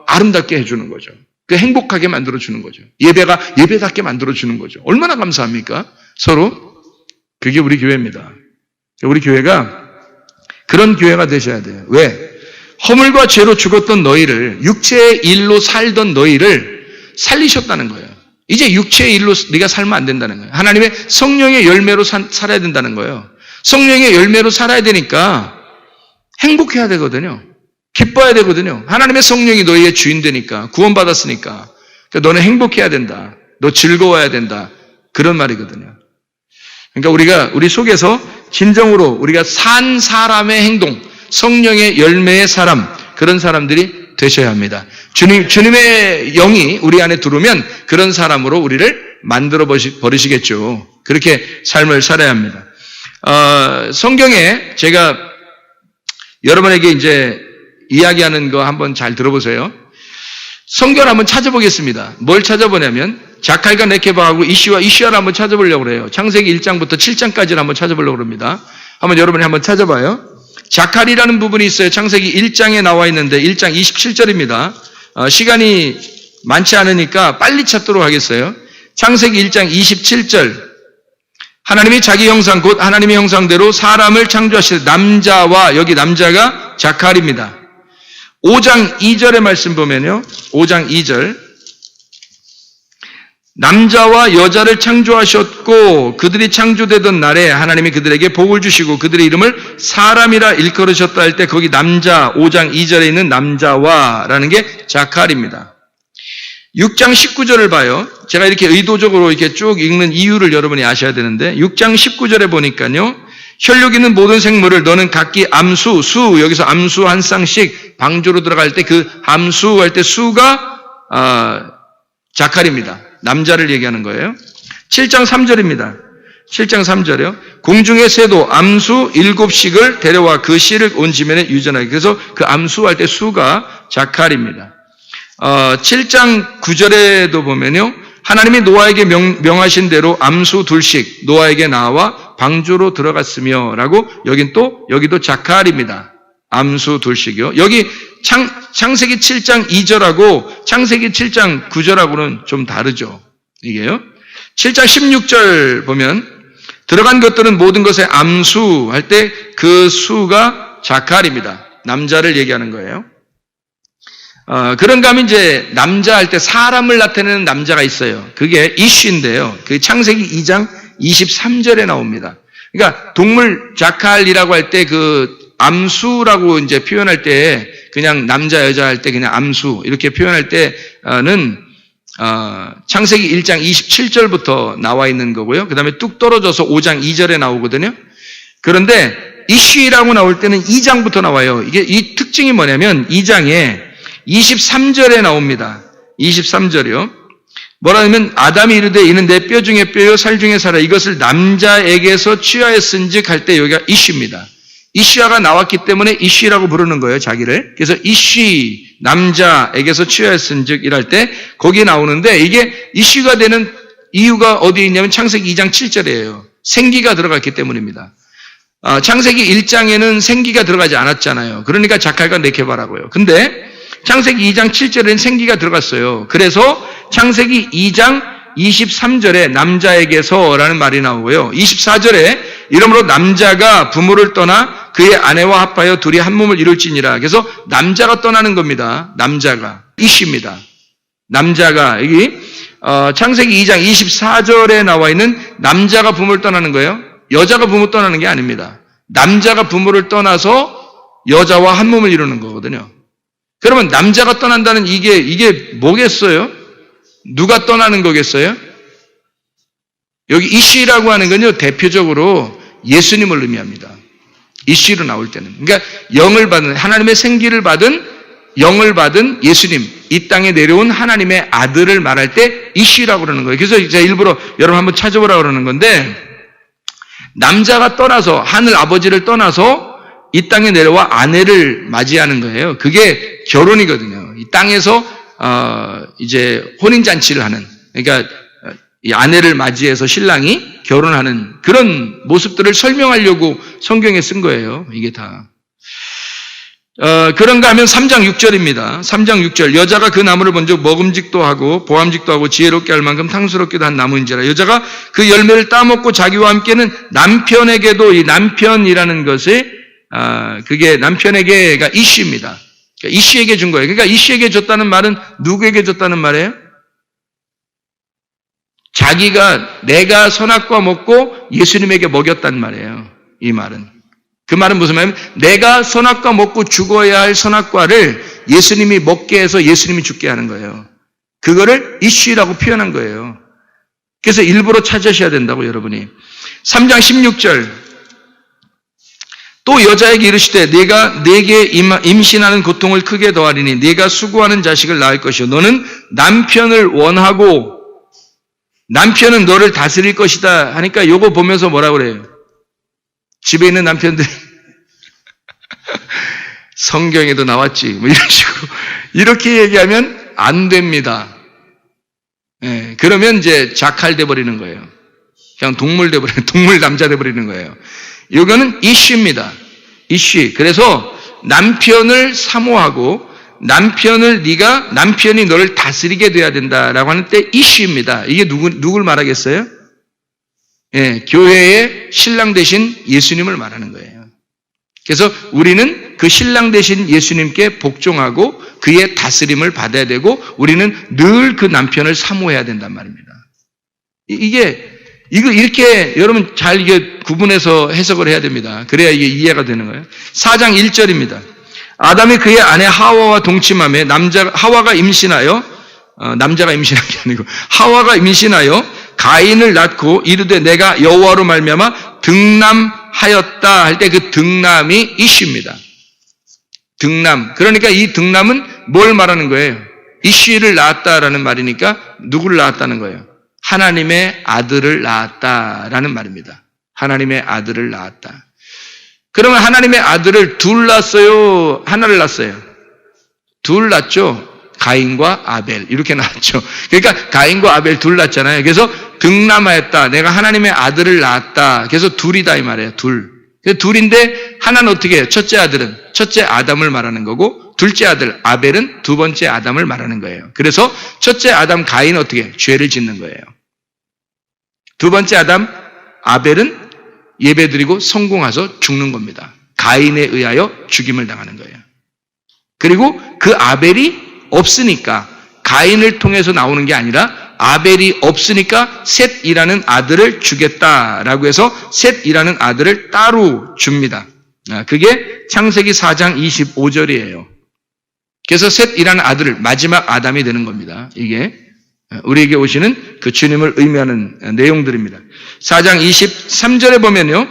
아름답게 해주는 거죠. 그 행복하게 만들어주는 거죠. 예배가 예배답게 만들어주는 거죠. 얼마나 감사합니까? 서로. 그게 우리 교회입니다. 우리 교회가 그런 교회가 되셔야 돼요. 왜? 허물과 죄로 죽었던 너희를, 육체의 일로 살던 너희를 살리셨다는 거예요. 이제 육체의 일로 네가 살면 안 된다는 거예요. 하나님의 성령의 열매로 살아야 된다는 거예요. 성령의 열매로 살아야 되니까 행복해야 되거든요. 기뻐야 되거든요. 하나님의 성령이 너희의 주인 되니까, 구원받았으니까. 그러니까 너는 행복해야 된다. 너 즐거워야 된다. 그런 말이거든요. 그러니까 우리 속에서 진정으로 우리가 산 사람의 행동, 성령의 열매의 사람, 그런 사람들이 되셔야 합니다. 주님의 영이 우리 안에 들어오면 그런 사람으로 우리를 만들어 버리시겠죠. 그렇게 삶을 살아야 합니다. 성경에 제가 여러분에게 이제 이야기하는 거 한번 잘 들어보세요. 성경을 한번 찾아보겠습니다. 뭘 찾아보냐면 자칼과 네케바하고 이시야를 한번 찾아보려고 그래요. 창세기 1장부터 7장까지를 한번 찾아보려고 합니다. 한번 여러분이 한번 찾아봐요. 자칼이라는 부분이 있어요. 창세기 1장에 나와 있는데 1장 27절입니다. 시간이 많지 않으니까 빨리 찾도록 하겠어요. 창세기 1장 27절. 하나님이 자기 형상 곧 하나님의 형상대로 사람을 창조하실 남자와 여기 남자가 자칼입니다. 5장 2절의 말씀 보면요. 5장 2절 남자와 여자를 창조하셨고 그들이 창조되던 날에 하나님이 그들에게 복을 주시고 그들의 이름을 사람이라 일컬으셨다 할 때 거기 남자 5장 2절에 있는 남자와라는 게 자칼입니다. 6장 19절을 봐요. 제가 이렇게 의도적으로 이렇게 쭉 읽는 이유를 여러분이 아셔야 되는데 6장 19절에 보니까요. 혈육 있는 모든 생물을 너는 각기 암수, 수 여기서 암수 한 쌍씩 방주로 들어갈 때 그 암수 할 때 수가 자칼입니다. 남자를 얘기하는 거예요. 7장 3절입니다. 7장 3절이요. 공중의 새도 암수 7씩을 데려와 그 씨를 온 지면에 유전하게. 그래서 그 암수 할 때 수가 자칼입니다. 7장 9절에도 보면요. 하나님이 노아에게 명하신 대로 암수 2씩 노아에게 나와 방주로 들어갔으며 라고 여기도 자칼입니다. 암수 2씩이요. 여기 창세기 7장 2절하고 창세기 7장 9절하고는 좀 다르죠. 이게요. 7장 16절 보면 들어간 것들은 모든 것의 암수 할 때 그 수가 자칼입니다. 남자를 얘기하는 거예요. 그런가 하면 이제 남자 할 때 사람을 나타내는 남자가 있어요. 그게 이슈인데요. 그 창세기 2장 23절에 나옵니다. 그러니까 동물 자칼이라고 할 때 그 암수라고 이제 표현할 때 그냥 남자 여자 할 때 그냥 암수 이렇게 표현할 때는 창세기 1장 27절부터 나와 있는 거고요. 그 다음에 뚝 떨어져서 5장 2절에 나오거든요. 그런데 이슈라고 나올 때는 2장부터 나와요. 이게 이 특징이 뭐냐면 2장에 23절에 나옵니다. 23절이요. 뭐라냐면 아담이 이르되 이는 내 뼈 중에 뼈요 살 중에 살아 이것을 남자에게서 취하였은즉 할 때 여기가 이슈입니다. 이슈아가 나왔기 때문에 이슈라고 부르는 거예요. 자기를. 그래서 이슈 남자에게서 취하였은즉 이랄 때 거기에 나오는데 이게 이슈가 되는 이유가 어디에 있냐면 창세기 2장 7절이에요. 생기가 들어갔기 때문입니다. 창세기 1장에는 생기가 들어가지 않았잖아요. 그러니까 자칼과 네케바라고요. 근데 창세기 2장 7절에는 생기가 들어갔어요. 그래서 창세기 2장 23절에 남자에게서라는 말이 나오고요. 24절에 이러므로 남자가 부모를 떠나 그의 아내와 합하여 둘이 한 몸을 이룰지니라. 그래서 남자가 떠나는 겁니다. 남자가. 이슈입니다. 남자가 여기 창세기 2장 24절에 나와 있는 남자가 부모를 떠나는 거예요. 여자가 부모 떠나는 게 아닙니다. 남자가 부모를 떠나서 여자와 한 몸을 이루는 거거든요. 그러면 남자가 떠난다는 이게 뭐겠어요? 누가 떠나는 거겠어요? 여기 이씨라고 하는 건요, 대표적으로 예수님을 의미합니다. 이씨로 나올 때는. 그러니까 영을 받은, 하나님의 생기를 받은, 영을 받은 예수님, 이 땅에 내려온 하나님의 아들을 말할 때 이씨라고 그러는 거예요. 그래서 제가 일부러 여러분 한번 찾아보라고 그러는 건데, 남자가 떠나서, 하늘 아버지를 떠나서 이 땅에 내려와 아내를 맞이하는 거예요. 그게 결혼이거든요. 이 땅에서 이제 혼인잔치를 하는, 그러니까 이 아내를 맞이해서 신랑이 결혼하는 그런 모습들을 설명하려고 성경에 쓴 거예요. 이게 다. 그런가 하면 3장 6절입니다. 3장 6절. 여자가 그 나무를 먼저 먹음직도 하고 보암직도 하고 지혜롭게 할 만큼 탕스럽기도 한 나무인지라. 여자가 그 열매를 따먹고 자기와 함께는 남편에게도, 이 남편이라는 것이 그게 남편에게가 이슈입니다. 그러니까 이슈에게 준 거예요. 그러니까 이슈에게 줬다는 말은 누구에게 줬다는 말이에요? 자기가, 내가 선악과 먹고 예수님에게 먹였단 말이에요. 이 말은. 그 말은 무슨 말이냐면 내가 선악과 먹고 죽어야 할 선악과를 예수님이 먹게 해서 예수님이 죽게 하는 거예요. 그거를 이슈라고 표현한 거예요. 그래서 일부러 찾으셔야 된다고, 여러분이. 3장 16절. 또 여자에게 이르시되 네가 내게 임신하는 고통을 크게 더하리니 네가 수고하는 자식을 낳을 것이요 너는 남편을 원하고 남편은 너를 다스릴 것이다 하니까 요거 보면서 뭐라 그래요? 집에 있는 남편들 성경에도 나왔지 뭐 이런 식으로 이렇게 얘기하면 안 됩니다. 네, 그러면 이제 자칼 돼버리는 거예요. 그냥 동물 남자 돼버리는 거예요. 이거는 이슈입니다. 이슈. 그래서 남편을 사모하고 남편이 너를 다스리게 돼야 된다라고 하는 때 이슈입니다. 이게 누굴 말하겠어요? 예, 교회의 신랑 되신 예수님을 말하는 거예요. 그래서 우리는 그 신랑 되신 예수님께 복종하고 그의 다스림을 받아야 되고 우리는 늘 그 남편을 사모해야 된단 말입니다. 이거 이렇게 여러분 잘 이게 구분해서 해석을 해야 됩니다. 그래야 이게 이해가 되는 거예요. 4장 1절입니다. 아담이 그의 아내 하와와 동침하며 하와가 임신하여 남자가 임신한 게 아니고 하와가 임신하여 가인을 낳고 이르되 내가 여호와로 말미암아 등남하였다 할 때 그 등남이 이슈입니다. 등남. 그러니까 이 등남은 뭘 말하는 거예요? 이슈를 낳았다라는 말이니까 누구를 낳았다는 거예요? 하나님의 아들을 낳았다라는 말입니다. 하나님의 아들을 낳았다. 그러면 하나님의 아들을 둘 낳았어요? 하나를 낳았어요? 둘 낳았죠? 가인과 아벨 이렇게 낳았죠. 그러니까 가인과 아벨 둘 낳았잖아요. 그래서 등남하였다. 내가 하나님의 아들을 낳았다. 그래서 둘이다 이 말이에요. 둘. 둘인데 하나는 어떻게 해요? 첫째 아들은 첫째 아담을 말하는 거고 둘째 아들 아벨은 두 번째 아담을 말하는 거예요. 그래서 첫째 아담 가인은 어떻게 해요? 죄를 짓는 거예요. 두 번째 아담 아벨은 예배드리고 성공해서 죽는 겁니다. 가인에 의하여 죽임을 당하는 거예요. 그리고 그 아벨이 없으니까 가인을 통해서 나오는 게 아니라 아벨이 없으니까 셋이라는 아들을 주겠다라고 해서 셋이라는 아들을 따로 줍니다. 그게 창세기 4장 25절이에요. 그래서 셋이라는 아들을 마지막 아담이 되는 겁니다. 이게 우리에게 오시는 그 주님을 의미하는 내용들입니다. 4장 23절에 보면요.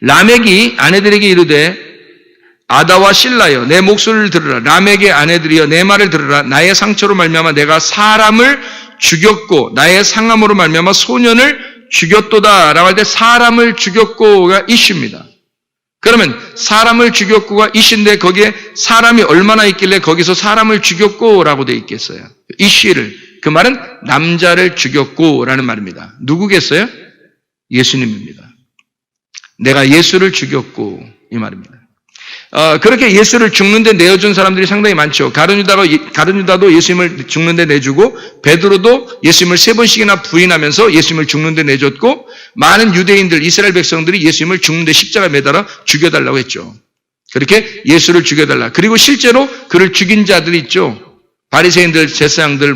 라멕이 아내들에게 이르되 아다와 실라여 내 목소리를 들으라. 라멕의 아내들이여 내 말을 들으라. 나의 상처로 말미암아 내가 사람을 죽였고 나의 상함으로 말미암아 소년을 죽였도다 라고 할 때 사람을 죽였고가 이슈입니다. 그러면 사람을 죽였고가 이슈인데 거기에 사람이 얼마나 있길래 거기서 사람을 죽였고라고 돼 있겠어요? 이슈를 그 말은 남자를 죽였고라는 말입니다. 누구겠어요? 예수님입니다. 내가 예수를 죽였고 이 말입니다. 그렇게 예수를 죽는데 내어준 사람들이 상당히 많죠. 가룟 유다도 예수님을 죽는데 내주고 베드로도 예수님을 3번씩이나 부인하면서 예수님을 죽는데 내줬고 많은 유대인들 이스라엘 백성들이 예수님을 죽는데 십자가 매달아 죽여달라고 했죠. 그렇게 예수를 죽여달라. 그리고 실제로 그를 죽인 자들이 있죠. 바리새인들, 제사장들,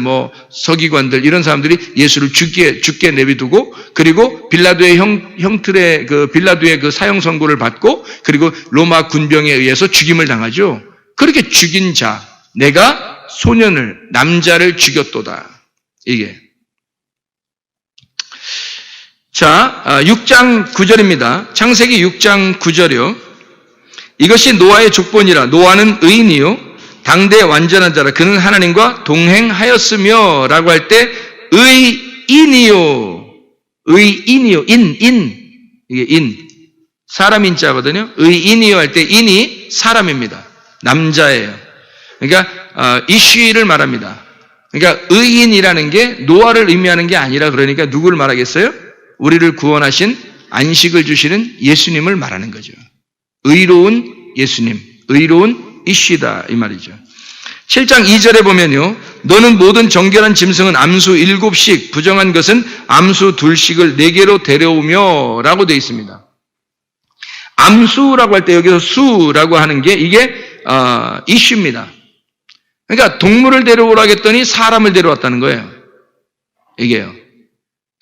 서기관들 이런 사람들이 예수를 죽게 내비두고 그리고 빌라도의 형틀의 빌라도의 그 사형 선고를 받고 그리고 로마 군병에 의해서 죽임을 당하죠. 그렇게 죽인 자, 내가 소년을 남자를 죽였도다. 이게. 자, 6장 9절입니다. 창세기 6장 9절이요. 이것이 노아의 족본이라. 노아는 의인이요. 당대 완전한 자라. 그는 하나님과 동행하였으며 라고 할 때 의인이요. 의인이요. 이게 사람 인자거든요. 의인이요 할 때 인이 사람입니다. 남자예요. 그러니까 이슈를 말합니다. 그러니까 의인이라는 게 노아를 의미하는 게 아니라 그러니까 누구를 말하겠어요? 우리를 구원하신 안식을 주시는 예수님을 말하는 거죠. 의로운 예수님, 의로운 이슈다 이 말이죠. 7장 2절에 보면요. 너는 모든 정결한 짐승은 암수 7씩 부정한 것은 암수 2씩을 4개로 데려오며 라고 되어 있습니다. 암수라고 할 때 여기서 수라고 하는 게 이게 이슈입니다. 그러니까 동물을 데려오라고 했더니 사람을 데려왔다는 거예요. 이게요.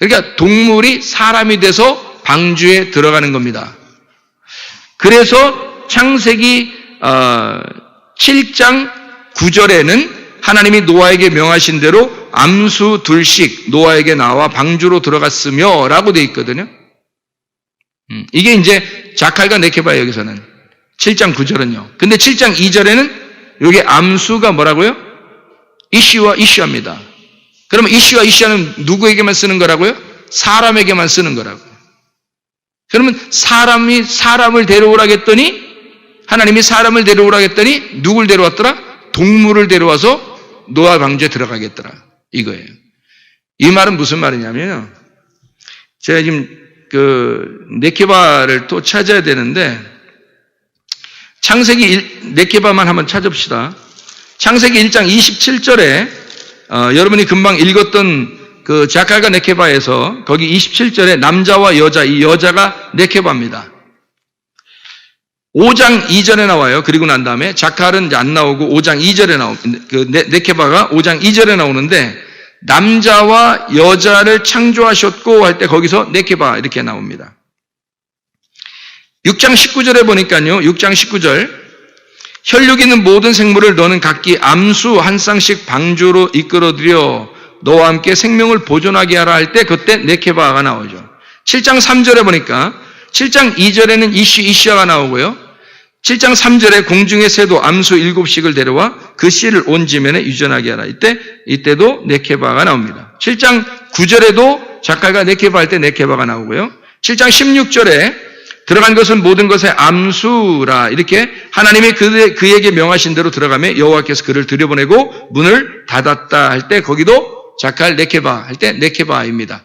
그러니까 동물이 사람이 돼서 방주에 들어가는 겁니다. 그래서 창세기 7장 9절에는 하나님이 노아에게 명하신 대로 암수 2씩 노아에게 나와 방주로 들어갔으며 라고 되어 있거든요. 이게 이제 자칼과 네케바예요. 여기서는 7장 9절은요. 근데 7장 2절에는 여기 암수가 뭐라고요? 이슈와 이슈합니다. 그러면 이슈와 이슈는 누구에게만 쓰는 거라고요? 사람에게만 쓰는 거라고요. 그러면 사람이 사람을 데려오라고 했더니 하나님이 사람을 데려오라고 했더니 누굴 데려왔더라? 동물을 데려와서 노아 방주에 들어가겠더라. 이거예요. 이 말은 무슨 말이냐면요. 제가 지금 네케바를 또 찾아야 되는데 창세기 네케바만 한번 찾읍시다. 창세기 1장 27절에 여러분이 금방 읽었던 그 자칼과 네케바에서 거기 27절에 남자와 여자, 이 여자가 네케바입니다. 5장 2절에 나와요. 그리고 난 다음에 자칼은 이제 안 나오고 5장 2절에 그 네케바가 5장 2절에 나오는데 남자와 여자를 창조하셨고 할 때 거기서 네케바 이렇게 나옵니다. 6장 19절에 보니까요. 6장 19절 혈육 있는 모든 생물을 너는 각기 암수 한 쌍씩 방주로 이끌어들여 너와 함께 생명을 보존하게 하라 할 때 그때 네케바가 나오죠. 7장 3절에 보니까 7장 2절에는 이시아가 나오고요. 7장 3절에 공중의 새도 암수 7씩을 데려와 그 씨를 온 지면에 유전하게 하라. 이때도 네케바가 나옵니다. 7장 9절에도 자칼과 네케바 할 때 네케바가 나오고요. 7장 16절에 들어간 것은 모든 것의 암수라 이렇게 하나님이 그에게 명하신 대로 들어가며 여호와께서 그를 들여보내고 문을 닫았다 할 때 거기도 자칼 네케바 할 때 네케바입니다.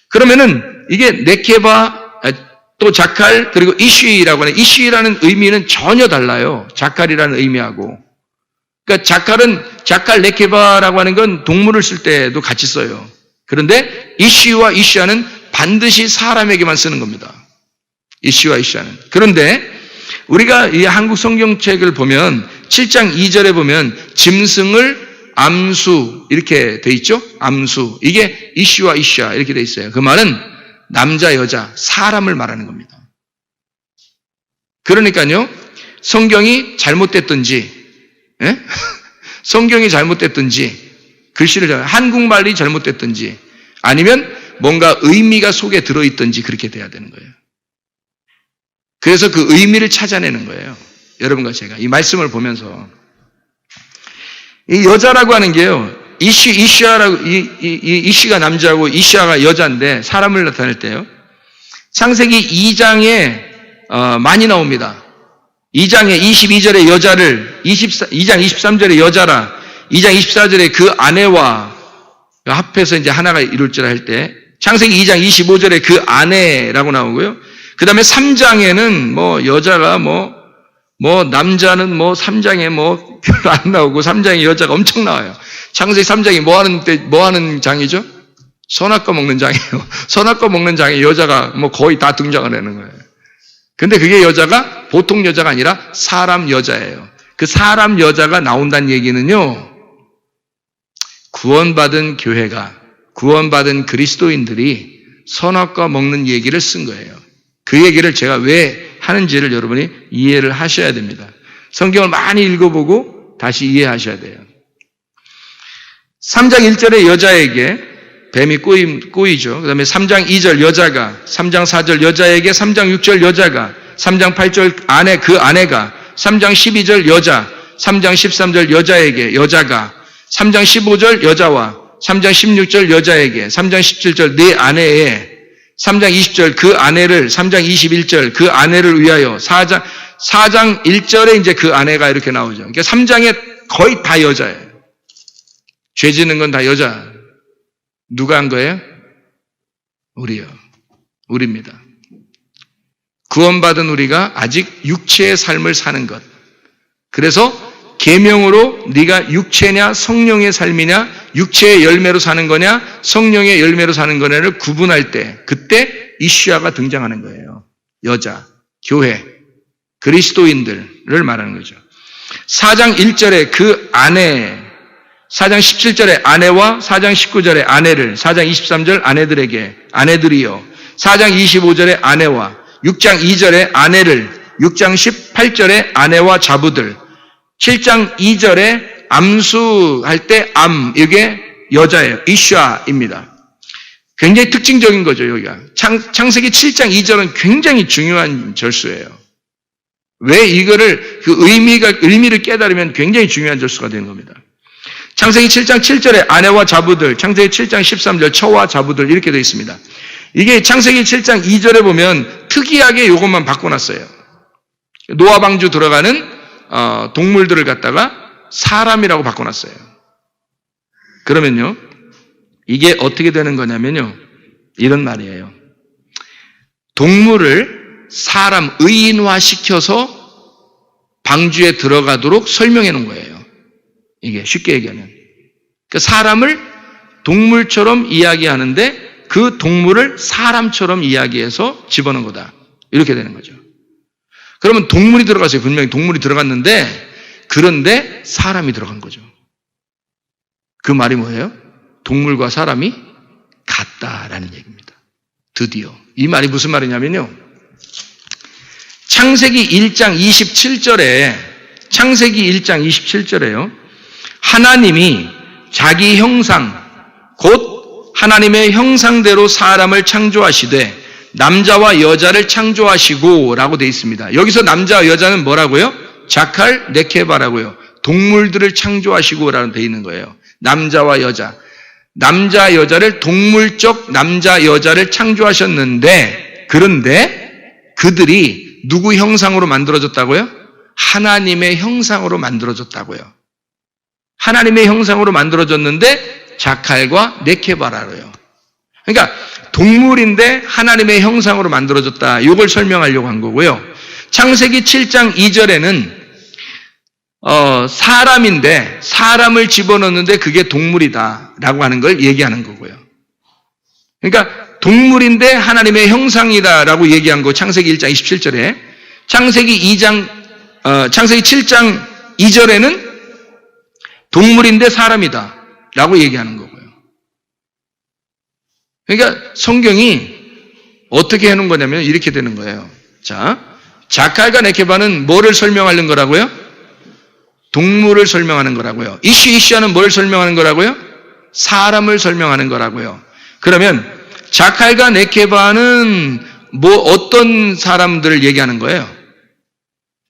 그러면은 이게 네케바 또 자칼 그리고 이쉬라고 하는 이쉬라는 의미는 전혀 달라요. 자칼이라는 의미하고. 그러니까 자칼은 자칼 네케바라고 하는 건 동물을 쓸 때도 같이 써요. 그런데 이쉬와 이쉬아는 반드시 사람에게만 쓰는 겁니다. 이쉬와 이쉬아는. 그런데 우리가 이 한국 성경책을 보면 7장 2절에 보면 짐승을 암수 이렇게 돼 있죠? 암수. 이게 이쉬와 이쉬아 이렇게 돼 있어요. 그 말은 남자, 여자, 사람을 말하는 겁니다. 그러니까요, 성경이 잘못됐든지, 예? 성경이 잘못됐든지, 글씨를 한국말이 잘못됐든지, 아니면 뭔가 의미가 속에 들어있든지 그렇게 돼야 되는 거예요. 그래서 그 의미를 찾아내는 거예요. 여러분과 제가 이 말씀을 보면서 이 여자라고 하는 게요. 이시아라고 이시가 남자고 이시아가 여자인데 사람을 나타낼 때요. 창세기 2장에 많이 나옵니다. 2장에 22절에 여자를 2장 23절에 여자라 2장 24절에 그 아내와 합해서 이제 하나가 이룰 줄 할 때 창세기 2장 25절에 그 아내라고 나오고요. 그 다음에 3장에는 뭐 여자가 뭐 남자는 3장에 별로 안 나오고 3장에 여자가 엄청 나와요. 창세기 3장이 뭐 하는 장이죠? 선악과 먹는 장이에요. 선악과 먹는 장에 여자가 거의 다 등장을 하는 거예요. 근데 그게 여자가 보통 여자가 아니라 사람 여자예요. 그 사람 여자가 나온다는 얘기는요, 구원받은 교회가, 구원받은 그리스도인들이 선악과 먹는 얘기를 쓴 거예요. 그 얘기를 제가 왜 하는지를 여러분이 이해를 하셔야 됩니다. 성경을 많이 읽어보고 다시 이해하셔야 돼요. 3장 1절에 여자에게 뱀이 꼬이죠. 그 다음에 3장 2절 여자가, 3장 4절 여자에게, 3장 6절 여자가, 3장 8절 아내, 그 아내가, 3장 12절 여자, 3장 13절 여자에게, 여자가, 3장 15절 여자와, 3장 16절 여자에게, 3장 17절 네 아내에, 3장 20절 그 아내를, 3장 21절 그 아내를 위하여, 4장 1절에 이제 그 아내가 이렇게 나오죠. 그러니까 3장에 거의 다 여자예요. 죄 짓는 건 다 여자. 누가 한 거예요? 우리요. 우리입니다. 구원받은 우리가 아직 육체의 삶을 사는 것. 그래서 계명으로 네가 육체냐 성령의 삶이냐 육체의 열매로 사는 거냐 성령의 열매로 사는 거냐를 구분할 때 그때 이시아가 등장하는 거예요. 여자, 교회, 그리스도인들을 말하는 거죠. 4장 1절에 그 아내, 4장 17절에 아내와 4장 19절에 아내를, 4장 23절 아내들에게, 아내들이요. 4장 25절에 아내와, 6장 2절에 아내를, 6장 18절에 아내와 자부들, 7장 2절에 암수할 때 이게 여자예요. 이샤입니다. 굉장히 특징적인 거죠, 여기가. 창세기 7장 2절은 굉장히 중요한 절수예요. 왜 이거를, 의미를 깨달으면 굉장히 중요한 절수가 되는 겁니다. 창세기 7장 7절에 아내와 자부들, 창세기 7장 13절 처와 자부들 이렇게 되어 있습니다. 이게 창세기 7장 2절에 보면 특이하게 이것만 바꿔놨어요. 노아 방주 들어가는 동물들을 갖다가 사람이라고 바꿔놨어요. 그러면요, 이게 어떻게 되는 거냐면요, 이런 말이에요. 동물을 사람 의인화시켜서 방주에 들어가도록 설명해 놓은 거예요. 이게 쉽게 얘기하면. 그러니까 사람을 동물처럼 이야기하는데 그 동물을 사람처럼 이야기해서 집어넣은 거다. 이렇게 되는 거죠. 그러면 동물이 들어갔어요. 분명히 동물이 들어갔는데 그런데 사람이 들어간 거죠. 그 말이 뭐예요? 동물과 사람이 같다라는 얘기입니다. 드디어. 이 말이 무슨 말이냐면요. 창세기 1장 27절에요. 하나님이 자기 형상, 곧 하나님의 형상대로 사람을 창조하시되 남자와 여자를 창조하시고 라고 되어 있습니다. 여기서 남자와 여자는 뭐라고요? 자칼, 네케바라고요. 동물들을 창조하시고 라고 되어 있는 거예요. 남자와 여자. 남자, 여자를 동물적 남자, 여자를 창조하셨는데 그런데 그들이 누구 형상으로 만들어졌다고요? 하나님의 형상으로 만들어졌다고요. 하나님의 형상으로 만들어졌는데 자칼과 네케바라고요. 그러니까 동물인데 하나님의 형상으로 만들어졌다. 이걸 설명하려고 한 거고요. 창세기 7장 2절에는 사람인데 사람을 집어넣는데 그게 동물이다 라고 하는 걸 얘기하는 거고요. 그러니까 동물인데 하나님의 형상이다 라고 얘기한 거 창세기 1장 27절에 창세기 7장 2절에는 동물인데 사람이다 라고 얘기하는 거고요. 그러니까 성경이 어떻게 해놓은 거냐면 이렇게 되는 거예요. 자, 자칼과 네케바는 뭐를 설명하는 거라고요? 동물을 설명하는 거라고요. 이슈하는 뭘 설명하는 거라고요? 사람을 설명하는 거라고요. 그러면 자칼과 네케바는 어떤 사람들을 얘기하는 거예요?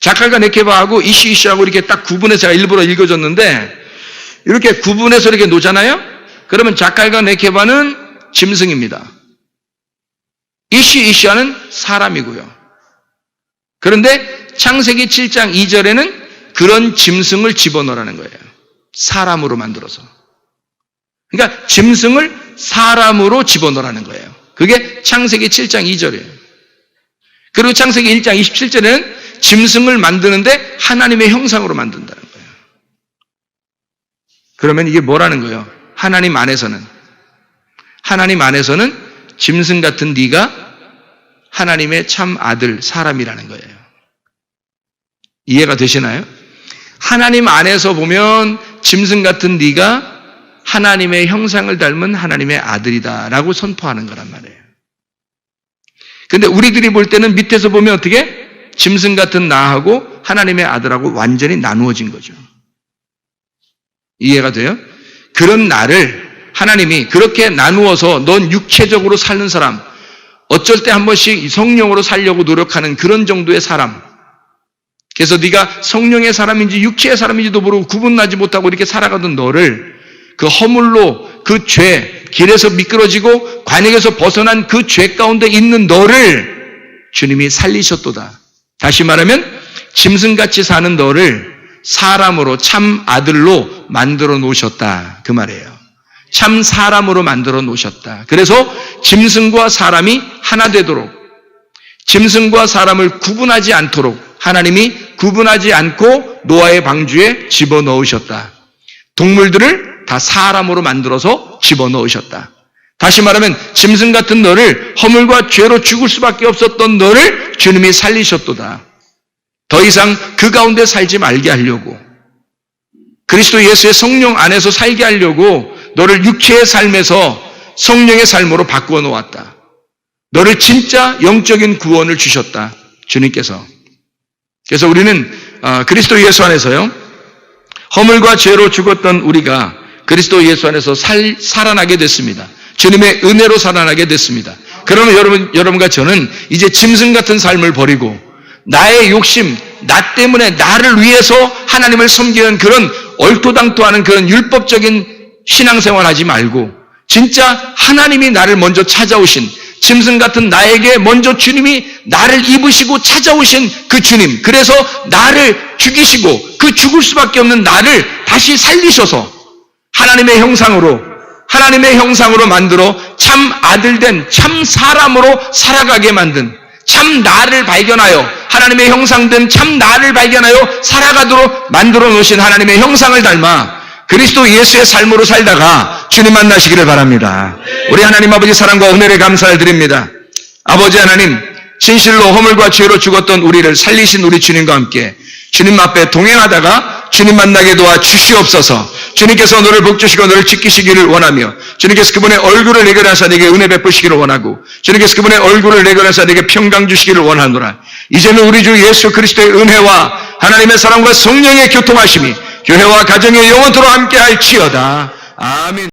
자칼과 네케바하고 이슈하고 이렇게 딱 구분해서 제가 일부러 읽어줬는데 이렇게 구분해서 이렇게 놓잖아요? 그러면 자칼과 네케바는 짐승입니다. 이슈하는 사람이고요. 그런데 창세기 7장 2절에는 그런 짐승을 집어넣으라는 거예요. 사람으로 만들어서. 그러니까 짐승을 사람으로 집어넣으라는 거예요. 그게 창세기 7장 2절이에요. 그리고 창세기 1장 27절에는 짐승을 만드는데 하나님의 형상으로 만든다는 거예요. 그러면 이게 뭐라는 거예요? 하나님 안에서는 짐승 같은 네가 하나님의 참 아들, 사람이라는 거예요. 이해가 되시나요? 하나님 안에서 보면 짐승 같은 네가 하나님의 형상을 닮은 하나님의 아들이다라고 선포하는 거란 말이에요. 근데 우리들이 볼 때는 밑에서 보면 어떻게? 짐승 같은 나하고 하나님의 아들하고 완전히 나누어진 거죠. 이해가 돼요? 그런 나를 하나님이 그렇게 나누어서 넌 육체적으로 사는 사람, 어쩔 때 한 번씩 성령으로 살려고 노력하는 그런 정도의 사람. 그래서 네가 성령의 사람인지 육체의 사람인지도 모르고 구분나지 못하고 이렇게 살아가던 너를 그 허물로 그 죄, 길에서 미끄러지고 관역에서 벗어난 그 죄 가운데 있는 너를 주님이 살리셨도다. 다시 말하면 짐승같이 사는 너를 사람으로 참 아들로 만들어 놓으셨다. 그 말이에요. 참 사람으로 만들어 놓으셨다. 그래서 짐승과 사람이 하나 되도록, 짐승과 사람을 구분하지 않도록 하나님이 구분하지 않고 노아의 방주에 집어넣으셨다. 동물들을 다 사람으로 만들어서 집어넣으셨다. 다시 말하면 짐승 같은 너를 허물과 죄로 죽을 수밖에 없었던 너를 주님이 살리셨도다. 더 이상 그 가운데 살지 말게 하려고, 그리스도 예수의 성령 안에서 살게 하려고 너를 육체의 삶에서 성령의 삶으로 바꾸어 놓았다. 너를 진짜 영적인 구원을 주셨다. 주님께서. 그래서 우리는 그리스도 예수 안에서요, 허물과 죄로 죽었던 우리가 그리스도 예수 안에서 살아나게 됐습니다. 주님의 은혜로 살아나게 됐습니다. 그러면 여러분과 저는 이제 짐승 같은 삶을 버리고 나의 욕심, 나 때문에 나를 위해서 하나님을 섬기는 그런 얼토당토하는 그런 율법적인 신앙생활 하지 말고 진짜 하나님이 나를 먼저 찾아오신, 짐승 같은 나에게 먼저 주님이 나를 입으시고 찾아오신 그 주님, 그래서 나를 죽이시고 그 죽을 수밖에 없는 나를 다시 살리셔서 하나님의 형상으로 만들어 참 아들된 참 사람으로 살아가게 만든, 참 나를 발견하여 하나님의 형상된 참 나를 발견하여 살아가도록 만들어 놓으신 하나님의 형상을 닮아 그리스도 예수의 삶으로 살다가 주님 만나시기를 바랍니다. 우리 하나님 아버지 사랑과 은혜를 감사를 드립니다. 아버지 하나님, 진실로 허물과 죄로 죽었던 우리를 살리신 우리 주님과 함께 주님 앞에 동행하다가 주님 만나게 도와 주시옵소서. 주님께서 너를 복주시고 너를 지키시기를 원하며 주님께서 그분의 얼굴을 내게 하사 내게 은혜 베푸시기를 원하고 주님께서 그분의 얼굴을 내게 하사 내게 평강 주시기를 원하노라. 이제는 우리 주 예수 그리스도의 은혜와 하나님의 사랑과 성령의 교통하심이 교회와 가정의 영원토록 함께 할지어다. 아멘.